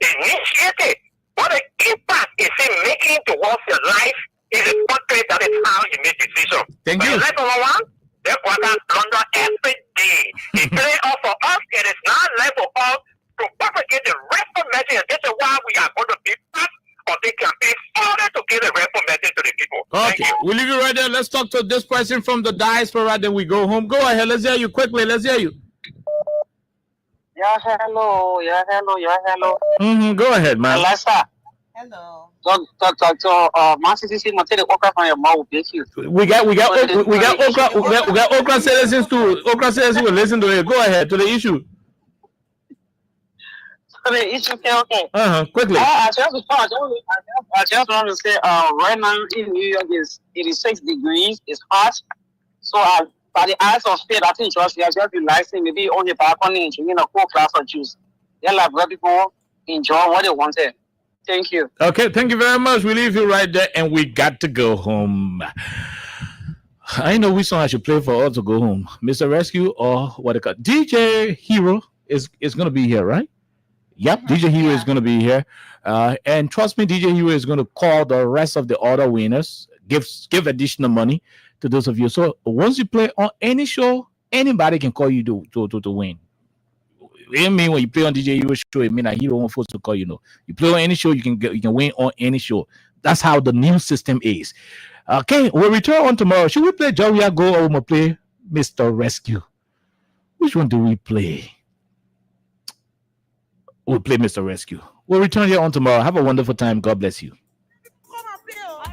initiated. What the impact is it making towards your life is a portrait. That is how you make decision. Thank you. Life number one, they blunder every day. It play off for us. It is not left for us to propagate the reformation. And this is why we are going to be fast or they can be further to give the reformation to the people. Okay, we'll leave you right there. Let's talk to this person from the diaspora. Then we go home. Go ahead. Let's hear you quickly. Let's hear you. Yeah, hello. Go ahead, man. Alexa. Hello. Talk. Man City the okra from your mouth. We got okra citizens too. Okra citizens will listen to it. Go ahead to the issue. The issue, okay. Quickly. I just want to say, right now in New York is 86 degrees. It's hot. So by the eyes of faith, I think just relaxing, maybe on the balcony and drinking a cold glass of juice. Then let people enjoy what they wanted. Thank you. Okay, thank you very much. We leave you right there, and we got to go home. I know which song I should play for us to go home. Mr. Rescue or what it called. DJ Hero is going to be here, right? Yep, DJ Hero is going to be here. And trust me, DJ Hero is going to call the rest of the other winners, give additional money to those of you. So once you play on any show, anybody can call you to win. It mean when you play on DJ Hero show, it mean that Hero won't force to call you. No, you play on any show, you can win on any show. That's how the new system is. Okay, we'll return on tomorrow. Should we play Joey Go or we'll play Mr. Rescue? Which one do we play? We'll play Mr. Rescue. We'll return here on tomorrow. Have a wonderful time. God bless you. Come on, Bill.